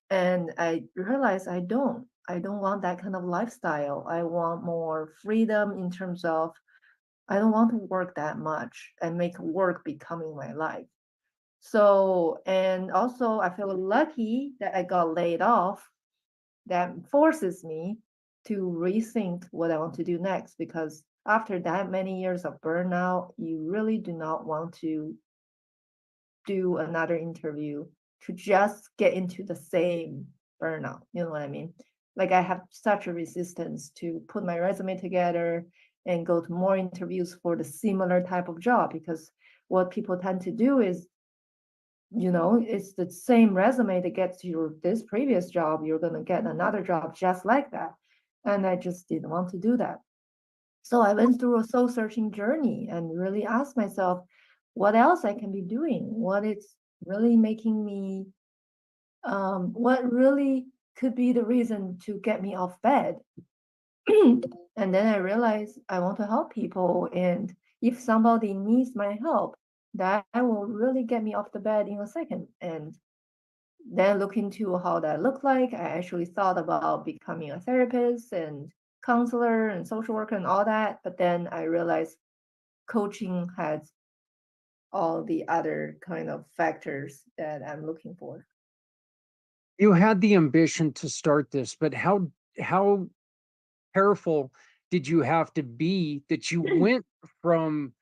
And I realized I don't. I don't want that kind of lifestyle. I want more freedom in terms of I don't want to work that much and make work becoming my life. So, and also I feel lucky that I got laid off. That forces me to rethink what I want to do next, because after that many years of burnout, you really do not want to do another interview to just get into the same burnout. You know what I mean? Like I have such a resistance to put my resume together and go to more interviews for the similar type of job, because what people tend to do is, it's the same resume that gets you this previous job, you're going to get another job just like that. And I just didn't want to do that. So I went through a soul searching journey and really asked myself what else I can be doing, what is really making me, what really could be the reason to get me off bed. And then I realized I want to help people. And if somebody needs my help, that will really get me off the bed in a second. And then look into how that looked like. I actually thought about becoming a therapist and counselor and social worker and all that. But then I realized coaching has all the other kind of factors that I'm looking for. You had the ambition to start this, but how careful did you have to be that you went from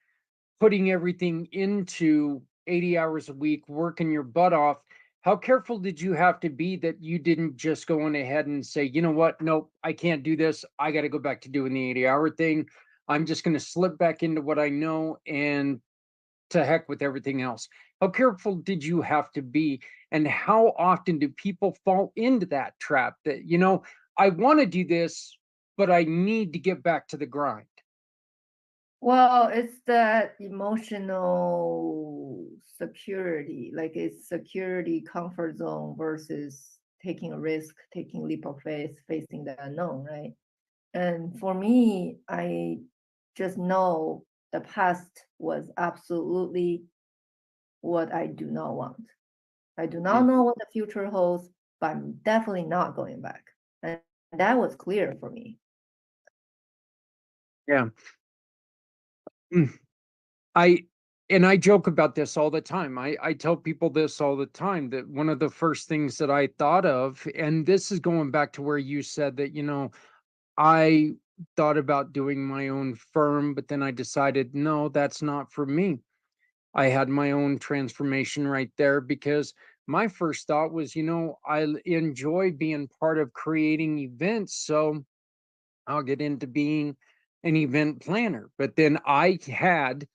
putting everything into 80 hours a week, working your butt off? How careful did you have to be that you didn't just go on ahead and say, you know what, nope, I can't do this. I got to go back to doing the 80-hour thing. I'm just going to slip back into what I know and to heck with everything else. How careful did you have to be? And how often do people fall into that trap that, I want to do this, but I need to get back to the grind? Well, it's that emotional security, like it's security comfort zone versus taking a risk, taking leap of faith, facing the unknown, right? And for me, I just know the past was absolutely what I do not want. I do not Mm, know what the future holds, but I'm definitely not going back. And that was clear for me. yeah. Mm. I and I joke about this all the time. I tell people this all the time, that one of the first things that I thought of, and this is going back to where you said that, I thought about doing my own firm, but then I decided, no, that's not for me. I had my own transformation right there, because my first thought was, enjoy being part of creating events. So I'll get into being an event planner. But then I had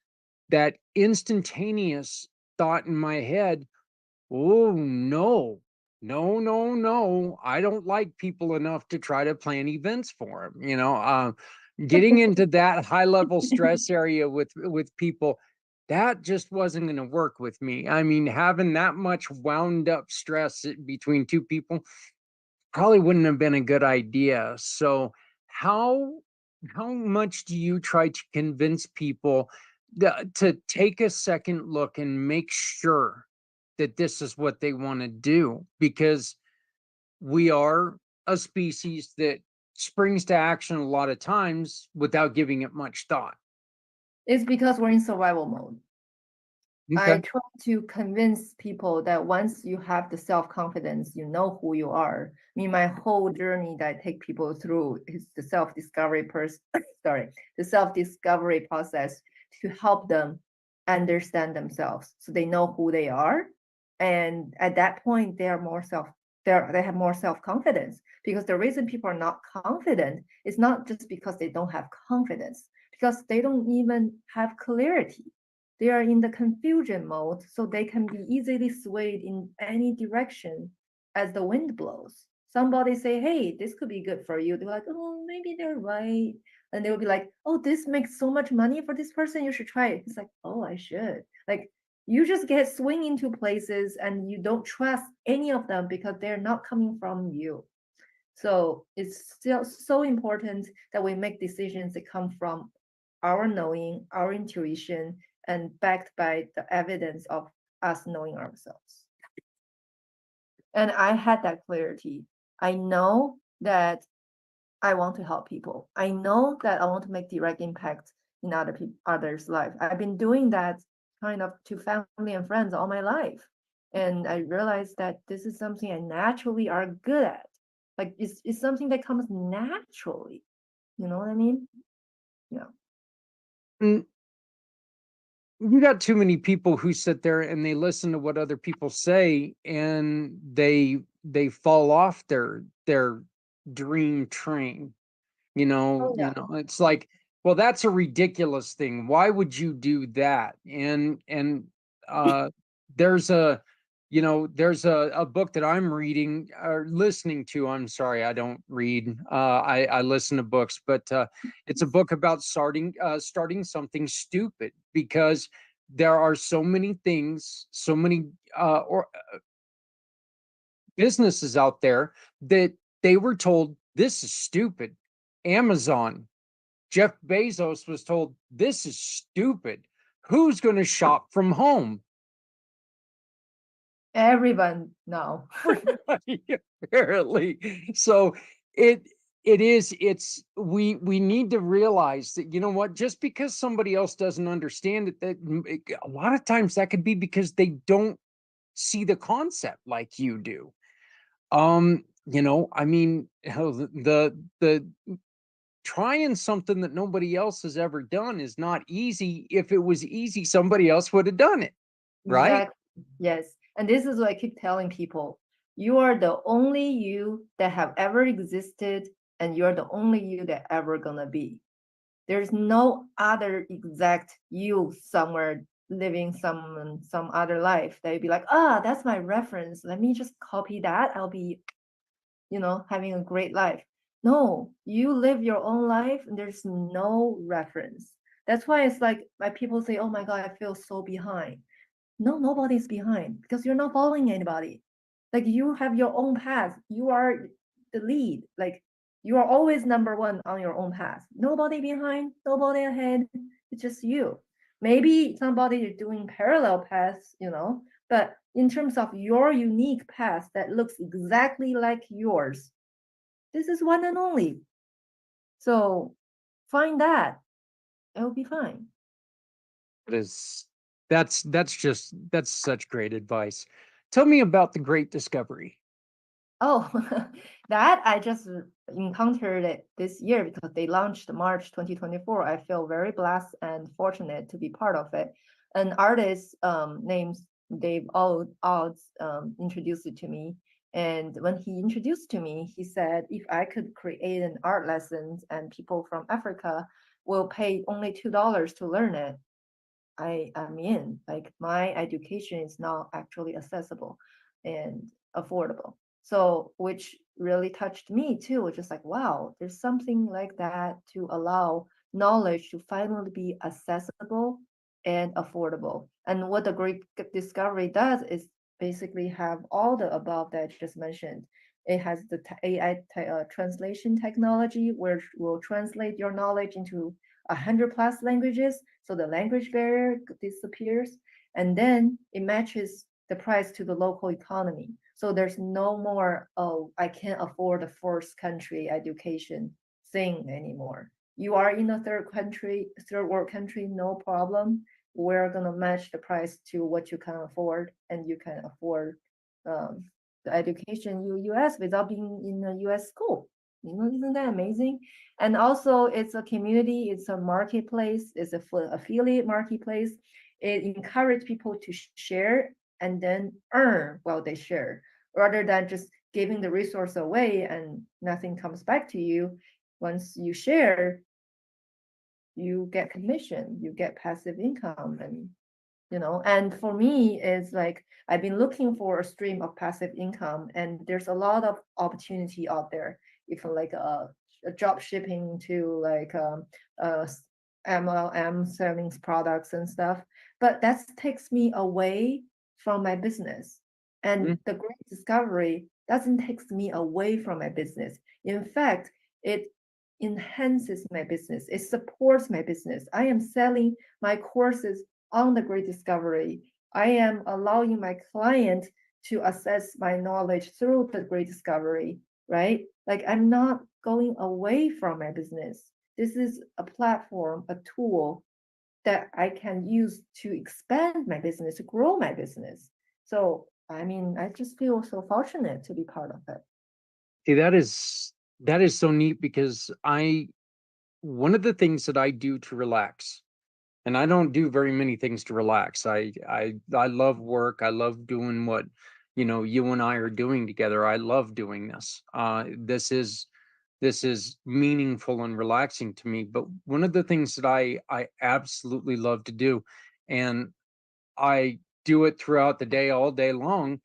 that instantaneous thought in my head, oh, no, no, no, no. I don't like people enough to try to plan events for them. Getting into that high level stress area with people, that just wasn't going to work with me. I mean, having that much wound up stress between two people probably wouldn't have been a good idea. So how how much do you try to convince people to take a second look and make sure that this is what they want to do? Because we are a species that springs to action a lot of times without giving it much thought. It's because we're in survival mode. I Okay. try to convince people that once you have the self-confidence, you know who you are. I mean, my whole journey that I take people through is the self-discovery the self-discovery process to help them understand themselves so they know who they are. And at that point, they have more self-confidence, because the reason people are not confident is not just because they don't have confidence, because they don't even have clarity. They are in the confusion mode, so they can be easily swayed in any direction as the wind blows. Somebody say, hey, this could be good for you. They're like, oh, maybe they're right. And they'll be like, oh, this makes so much money for this person, you should try it. It's like, oh, I should. Like, you just get swing into places and you don't trust any of them because they're not coming from you. So it's still so important that we make decisions that come from our knowing, our intuition, and backed by the evidence of us knowing ourselves. And I had that clarity. I know that I want to help people. I know that I want to make direct impact in others' life. I've been doing that kind of to family and friends all my life. And I realized that this is something I naturally are good at. Like it's something that comes naturally. You know what I mean? Yeah. Mm, you got too many people who sit there and they listen to what other people say, and they fall off their dream train. Oh yeah. It's like, well, that's a ridiculous thing. Why would you do that? And uh there's a there's a book that I'm reading or listening to. I'm sorry, I don't read. I listen to books, but it's a book about starting something stupid, because there are so many things, so many or businesses out there that they were told this is stupid. Amazon, Jeff Bezos was told this is stupid. Who's going to shop from home? Everyone now. Apparently. So it it's we need to realize that, you know what, just because somebody else doesn't understand it, a lot of times that could be because they don't see the concept like you do. I mean, hell, the trying something that nobody else has ever done is not easy. If it was easy, somebody else would have done it, right? Exactly. Yes. And this is what I keep telling people. You are the only you that have ever existed, and you're the only you that ever gonna be. There's no other exact you somewhere living some other life that you'd be like, that's my reference. Let me just copy that. I'll be, having a great life. No, you live your own life and there's no reference. That's why it's like people say, oh my God, I feel so behind. No, nobody's behind because you're not following anybody. Like you have your own path. You are the lead. Like you are always number one on your own path. Nobody behind, nobody ahead. It's just you. Maybe somebody is doing parallel paths, but in terms of your unique path that looks exactly like yours, this is one and only. So find that. It'll be fine. It is that's such great advice. Tell me about the Great Discovery. Oh, that I just encountered it this year because they launched March 2024. I feel very blessed and fortunate to be part of it. An artist named Dave Odds introduced it to me. And when he introduced to me, he said if I could create an art lesson and people from Africa will pay only $2 to learn it, I'm in. Like my education is now actually accessible and affordable. So which really touched me too, which is like, wow, there's something like that to allow knowledge to finally be accessible and affordable. And what the Great Discovery does is basically have all the above that I just mentioned. It has the AI translation technology, which will translate your knowledge into 100+ languages, so the language barrier disappears, and then it matches the price to the local economy. So there's no more, oh, I can't afford a first country education thing anymore. You are in a third world country, no problem. We're gonna match the price to what you can afford, and you can afford um, the education in US without being in a US school. Isn't that amazing? And also it's a community, it's a marketplace, it's a affiliate marketplace. It encourages people to share and then earn while they share, rather than just giving the resource away and nothing comes back to you. Once you share, you get commission, you get passive income, and for me it's like I've been looking for a stream of passive income, and there's a lot of opportunity out there, if like a job shipping to like MLM selling products and stuff, but that takes me away from my business. And the Great Discovery doesn't take me away from my business. In fact, it enhances my business, it supports my business. I am selling my courses on the Great Discovery. I am allowing my client to access my knowledge through the Great Discovery, right? Like I'm not going away from my business. This is a platform, a tool that I can use to expand my business, to grow my business. So, I mean, I just feel so fortunate to be part of it. See, that is so neat because one of the things that I do to relax, and I don't do very many things to relax. I love work. I love doing what, you and I are doing together. I love doing this. This is meaningful and relaxing to me. But one of the things that I absolutely love to do, and I do it throughout the day, all day long,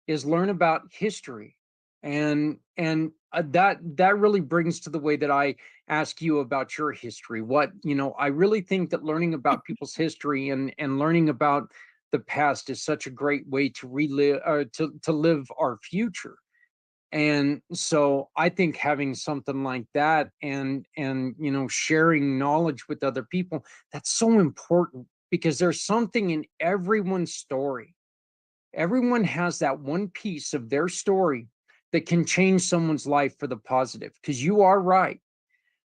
is learn about history. And that really brings to the way that I ask you about your history. What, I really think that learning about people's history and learning about the past is such a great way to relive, to live our future. And so I think having something like that, and sharing knowledge with other people, that's so important, because there's something in everyone's story. Everyone has that one piece of their story that can change someone's life for the positive. Because you are right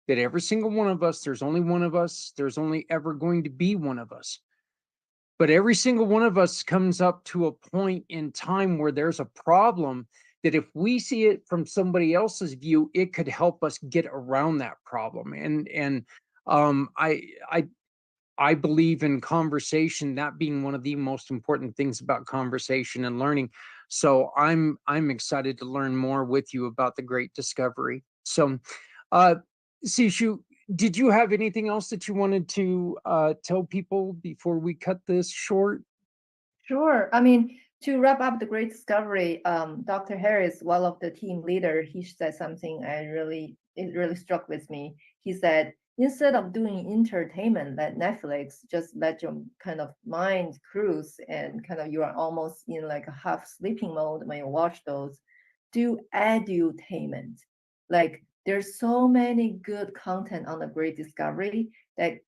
that every single one of us, there's only one of us, there's only ever going to be one of us. But every single one of us comes up to a point in time where there's a problem that if we see it from somebody else's view, it could help us get around that problem. And I believe in conversation, that being one of the most important things about conversation and learning. So I'm excited to learn more with you about the great discovery. So, uh, Sixu, did you have anything else that you wanted to tell people before we cut this short? Sure. I mean, to wrap up the great discovery, Dr. Harris, one of the team leader, he said something it really struck with me. He said, instead of doing entertainment like Netflix, just let your kind of mind cruise and kind of you are almost in like a half sleeping mode when you watch those. Do edutainment. Like there's so many good content on the great discovery that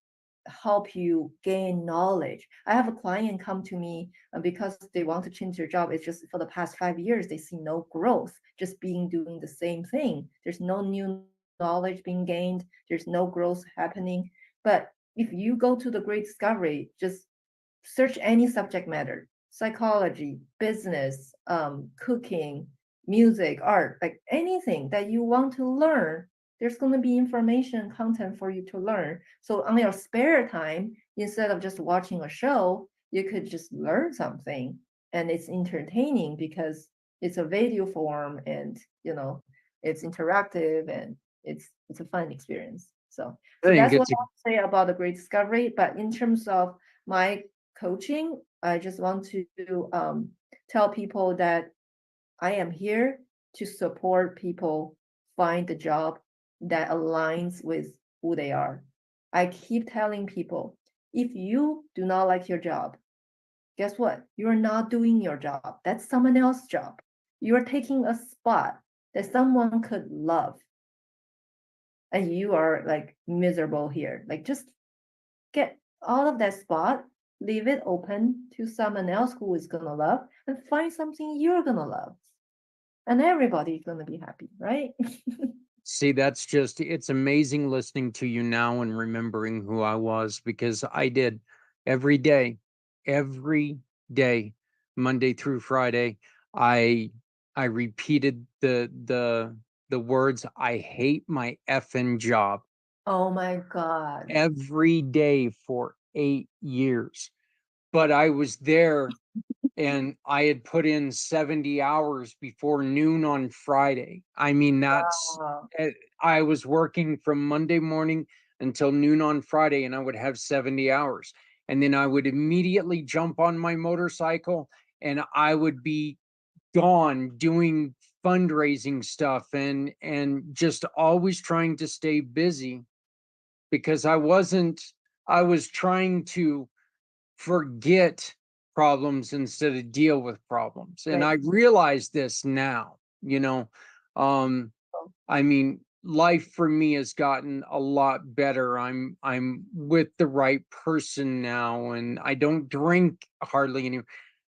help you gain knowledge. I have a client come to me because they want to change their job. It's just for the past 5 years, they see no growth, just doing the same thing. There's no new knowledge being gained. There's no growth happening. But if you go to the Great Discovery, just search any subject matter, psychology, business, cooking, music, art, like anything that you want to learn, there's going to be information content for you to learn. So on your spare time, instead of just watching a show, you could just learn something, and it's entertaining because it's a video form, and it's interactive, and it's a fun experience. So I so think that's what it's a, I'll say about the Great Discovery. But in terms of my coaching, I just want to tell people that I am here to support people find the job that aligns with who they are. I keep telling people, if you do not like your job, guess what? You're not doing your job. That's someone else's job. You're taking a spot that someone could love. And you are like miserable here. Like just get out of that spot, leave it open to someone else who is gonna love, and find something you're gonna love. And everybody's gonna be happy, right? See, it's amazing listening to you now and remembering who I was, because I did every day, every day, Monday through Friday. I I repeated the words, "I hate my effing job," Oh my God. every day for 8 years. But I was there, and I had put in 70 hours before noon on Friday. I mean, Wow. I was working from Monday morning until noon on Friday, and I would have 70 hours. And then I would immediately jump on my motorcycle, and I would be gone doing fundraising stuff, and just always trying to stay busy, because I was trying to forget problems instead of deal with problems. And I Right. realize this now, you know. Um, I mean, life for me has gotten a lot better. I'm with the right person now, and I don't drink hardly any.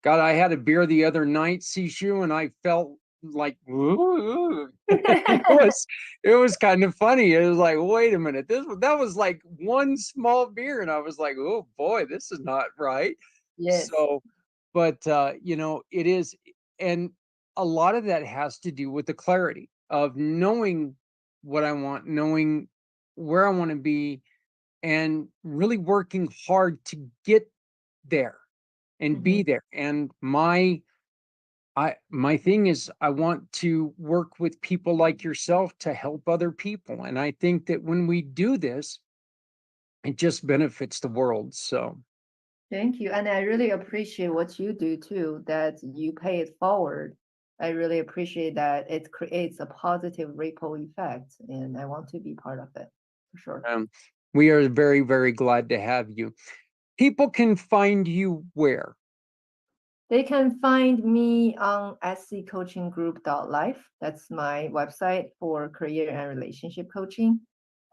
God, I had a beer the other night, Sixu, and I felt like, ooh. It was kind of funny. It was like, wait a minute, that was like one small beer, and I was like, oh boy, this is not right. Yes. So, but it is, and a lot of that has to do with the clarity of knowing what I want, knowing where I want to be, and really working hard to get there and be there. And my thing is, I want to work with people like yourself to help other people. And I think that when we do this, it just benefits the world. So Thank you. And I really appreciate what you do too, that you pay it forward. I really appreciate that it creates a positive ripple effect, and I want to be part of it for sure. we are very, very glad to have you. People can find you where? They can find me on SCcoachinggroup.life. That's my website for career and relationship coaching.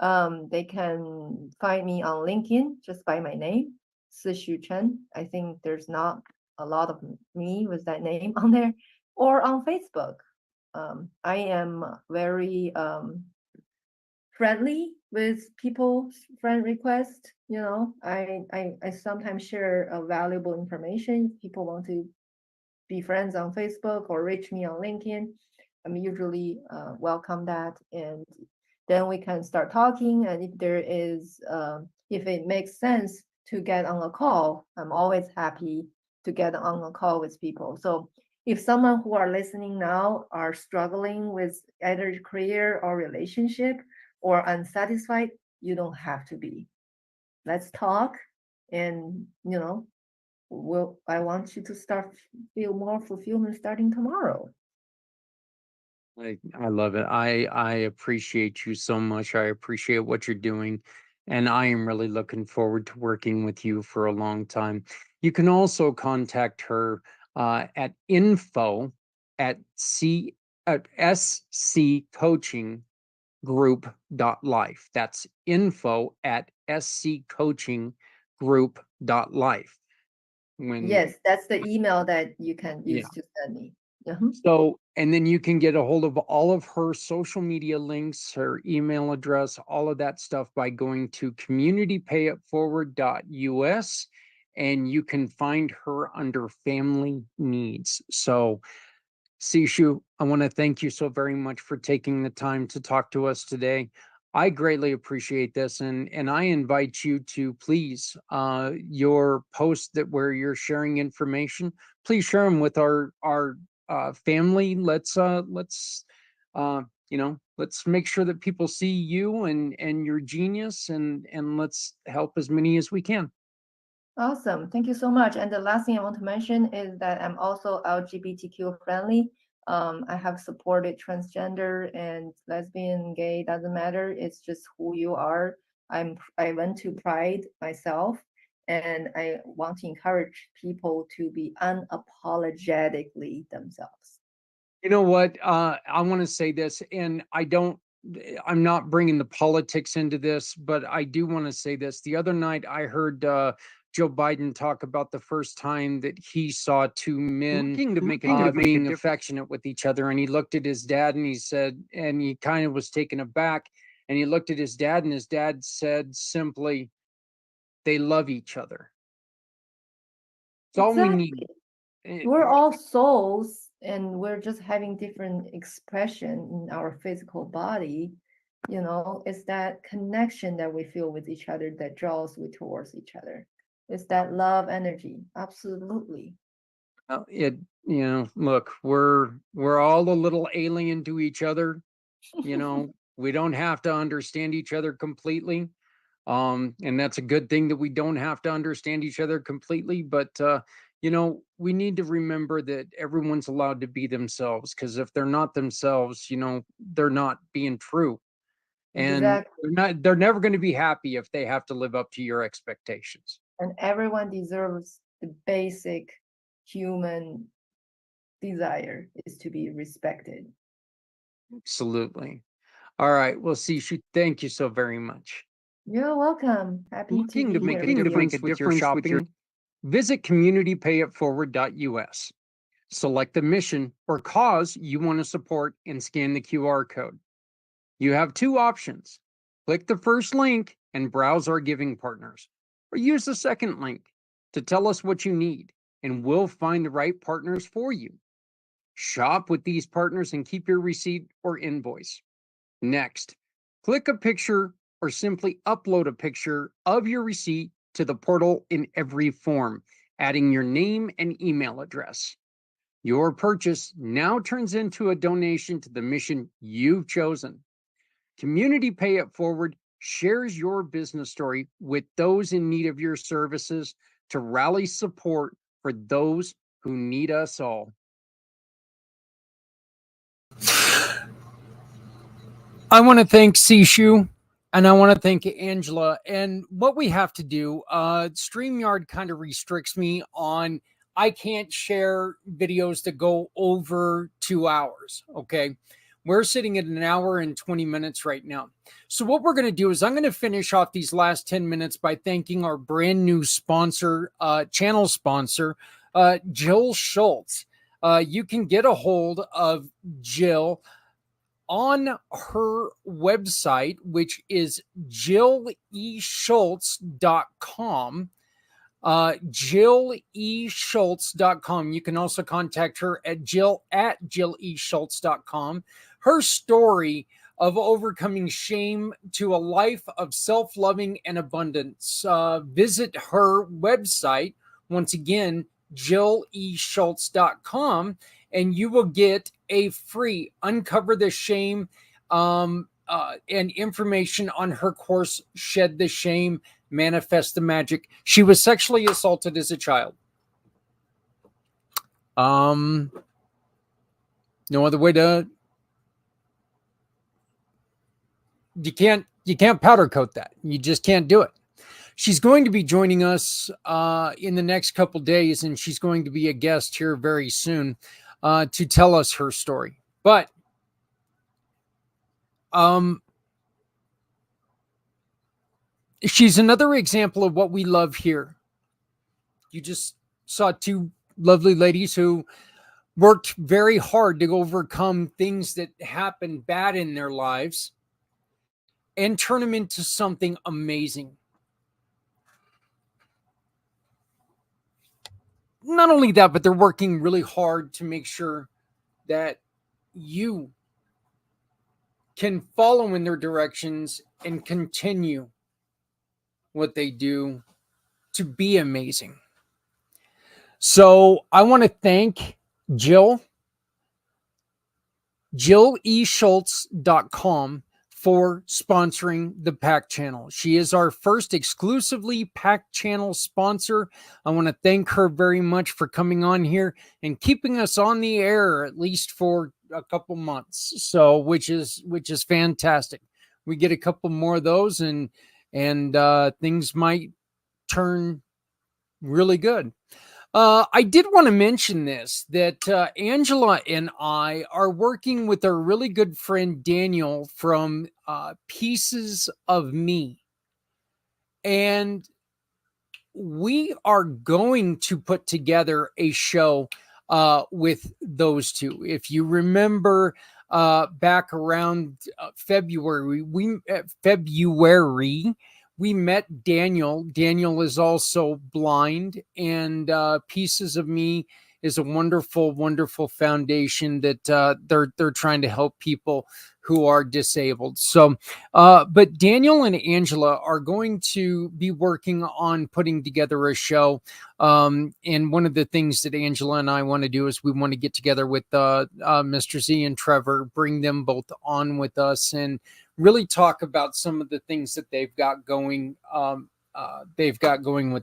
They can find me on LinkedIn just by my name, Sixu Chen. I think there's not a lot of me with that name on there, or on Facebook. I am very friendly with people's friend request. I sometimes share valuable information. If people want to be friends on Facebook or reach me on LinkedIn, I'm usually welcome that, and then we can start talking. And if it makes sense to get on a call, I'm always happy to get on a call with people. So if someone who are listening now are struggling with either career or relationship or unsatisfied, you don't have to be. Let's talk, and I want you to feel more fulfillment starting tomorrow. I love it. I appreciate you so much. I appreciate what you're doing. And I am really looking forward to working with you for a long time. You can also contact her at info at SCcoachinggroup.life. That's info at SCcoachinggroup.life. Yes, that's the email that you can use to send me. So, and then you can get a hold of all of her social media links, her email address, all of that stuff by going to communitypayitforward.us, and you can find her under family needs. So, Sixu, I want to thank you so very much for taking the time to talk to us today. I greatly appreciate this, and I invite you to please your post where you're sharing information. Please share them with our family. Let's make sure that people see you and your genius, and let's help as many as we can. Awesome. Thank you so much. And the last thing I want to mention is that I'm also LGBTQ friendly. I have supported transgender and lesbian, gay, doesn't matter. It's just who you are. I went to Pride myself, and I want to encourage people to be unapologetically themselves. You know what? I want to say this, and I'm not bringing the politics into this, but I do want to say this. The other night, I heard Joe Biden talk about the first time that he saw two men being affectionate with each other. And he looked at his dad and he said, and he kind of was taken aback. And he looked at his dad, and his dad said simply, they love each other. It's all we need. We're all souls, and we're just having different expression in our physical body. It's that connection that we feel with each other that draws we towards each other. It's that love energy. Absolutely. Look, we're all a little alien to each other. We don't have to understand each other completely. And that's a good thing that we don't have to understand each other completely. But we need to remember that everyone's allowed to be themselves, because if they're not themselves, they're not being true. And exactly. they're never going to be happy if they have to live up to your expectations. And everyone deserves the basic human desire is to be respected. Absolutely. All right. Well, Sixu, thank you so very much. You're welcome. Happy to make a difference with your shopping. Visit communitypayitforward.us. Select the mission or cause you want to support and scan the QR code. You have two options. Click the first link and browse our giving partners, or use the second link to tell us what you need, and we'll find the right partners for you. Shop with these partners and keep your receipt or invoice. Next, click a picture or simply upload a picture of your receipt to the portal in every form, adding your name and email address. Your purchase now turns into a donation to the mission you've chosen. Community Pay It Forward shares your business story with those in need of your services to rally support for those who need us all. I want to thank Sixu and I want to thank Angela. And what we have to do, StreamYard kind of restricts me on, I can't share videos that go over 2 hours. Okay. We're sitting at 1 hour and 20 minutes right now. So what we're going to do is I'm going to finish off these last 10 minutes by thanking our brand new sponsor, channel sponsor, Jill Schultz. You can get a hold of Jill on her website, which is jilleschultz.com. JillESchultz.com. You can also contact her at jill@jilleschultz.com. Her story of overcoming shame to a life of self-loving and abundance. Visit her website, once again, jilleschultz.com, and you will get a free Uncover the Shame and information on her course, Shed the Shame, Manifest the Magic. She was sexually assaulted as a child. No other way to... You can't powder coat that. You just can't do it. She's going to be joining us in the next couple days, and she's going to be a guest here very soon to tell us her story. But she's another example of what we love here. You just saw two lovely ladies who worked very hard to overcome things that happened bad in their lives and turn them into something amazing. Not only that, but they're working really hard to make sure that you can follow in their directions and continue what they do to be amazing. So I want to thank Jill, jilleschultz.com, for sponsoring the PACT channel. She is our first exclusively PACT channel sponsor. I want to thank her very much for coming on here and keeping us on the air at least for a couple months. So, which is fantastic. We get a couple more of those, and things might turn really good. I did want to mention this, that Angela and I are working with our really good friend Daniel from Pieces of Me. And we are going to put together a show with those two. If you remember back around February, we met Daniel. Daniel is also blind, and Pieces of Me is a wonderful, wonderful foundation that they're trying to help people who are disabled. So, but Daniel and Angela are going to be working on putting together a show. And one of the things that Angela and I want to do is we want to get together with Mr. Z and Trevor, bring them both on with us, and really talk about some of the things that they've got going. With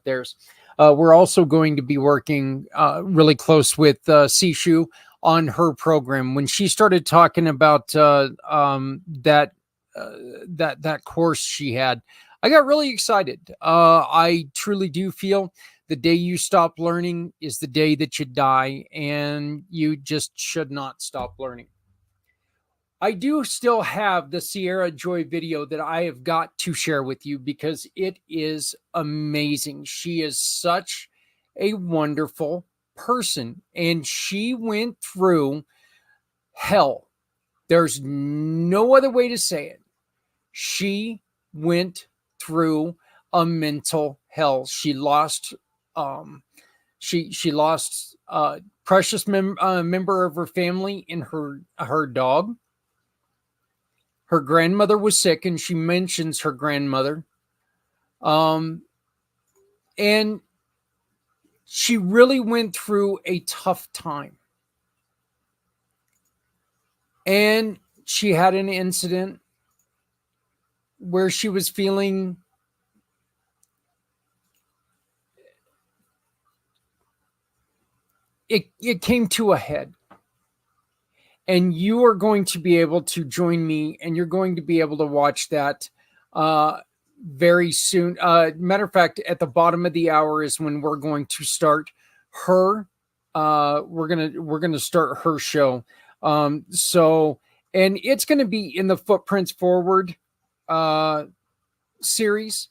theirs. We're also going to be working really close with Sixu on her program. When she started talking about that course she had, I got really excited. I truly do feel the day you stop learning is the day that you die, and you just should not stop learning. I do still have the Ciara Joy video that I have got to share with you because it is amazing. She is such a wonderful, person, and she went through hell. There's no other way to say it. She went through a mental hell. She lost she lost a precious member of her family in her dog. Her grandmother was sick, and she mentions her grandmother. And she really went through a tough time. And she had an incident where she was feeling it came to a head. And you are going to be able to join me, and you're going to be able to watch that very soon. Matter of fact, at the bottom of the hour is when we're going to start her. We're gonna start her show. So, and it's going to be in the Footprints Forward series.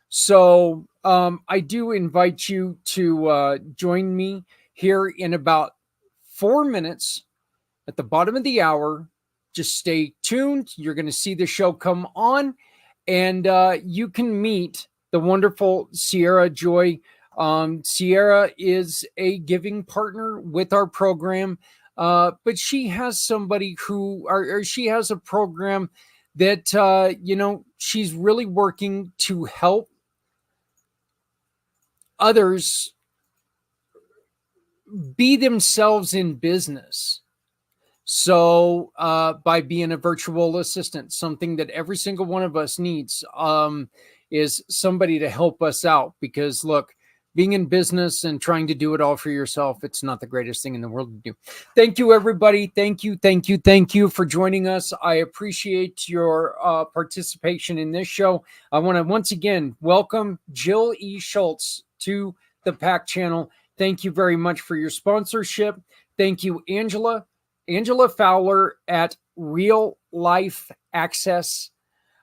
So, I do invite you to join me here in about 4 minutes. At the bottom of the hour, just stay tuned. You're going to see the show come on, and you can meet the wonderful Ciara Joy. Ciara is a giving partner with our program, but she has somebody or she has a program that, she's really working to help others be themselves in business. So by being a virtual assistant, something that every single one of us needs is somebody to help us out. Because look, being in business and trying to do it all for yourself, it's not the greatest thing in the world to do. Thank you, everybody. Thank you for joining us. I appreciate your participation in this show. I want to once again welcome Jill E. Schultz to the PAC channel. Thank you very much for your sponsorship. Thank you, Angela Fowler at Real Life Access.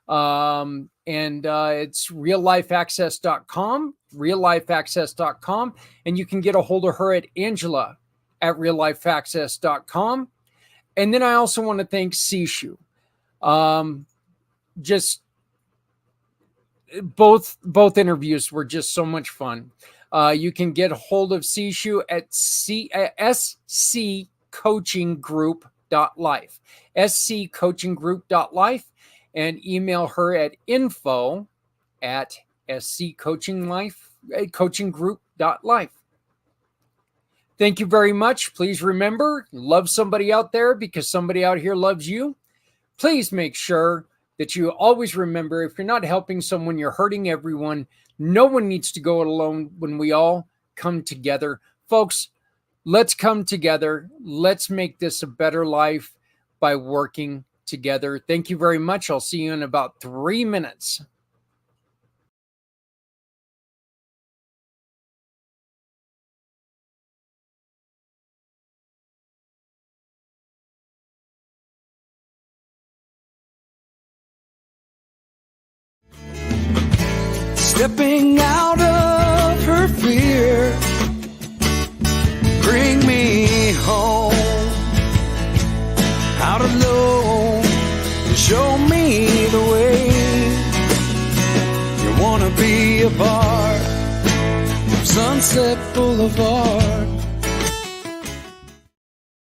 And it's reallifeaccess.com, reallifeaccess.com. And you can get a hold of her at Angela at reallifeaccess.com. And then I also want to thank Sixu. Just both interviews were just so much fun. You can get a hold of Sixu at SCcoachinggroup.life, SCcoachinggroup.life, and email her at info@SCcoachinggroup.life. Thank you very much. Please remember, love somebody out there because somebody out here loves you. Please make sure that you always remember, if you're not helping someone, you're hurting everyone. No one needs to go it alone when we all come together. Folks, let's come together. Let's make this a better life by working together. Thank you very much. I'll see you in about 3 minutes. Stepping out of her fear, bring me home, out alone, show me the way. You wanna be a part of Sunset Boulevard.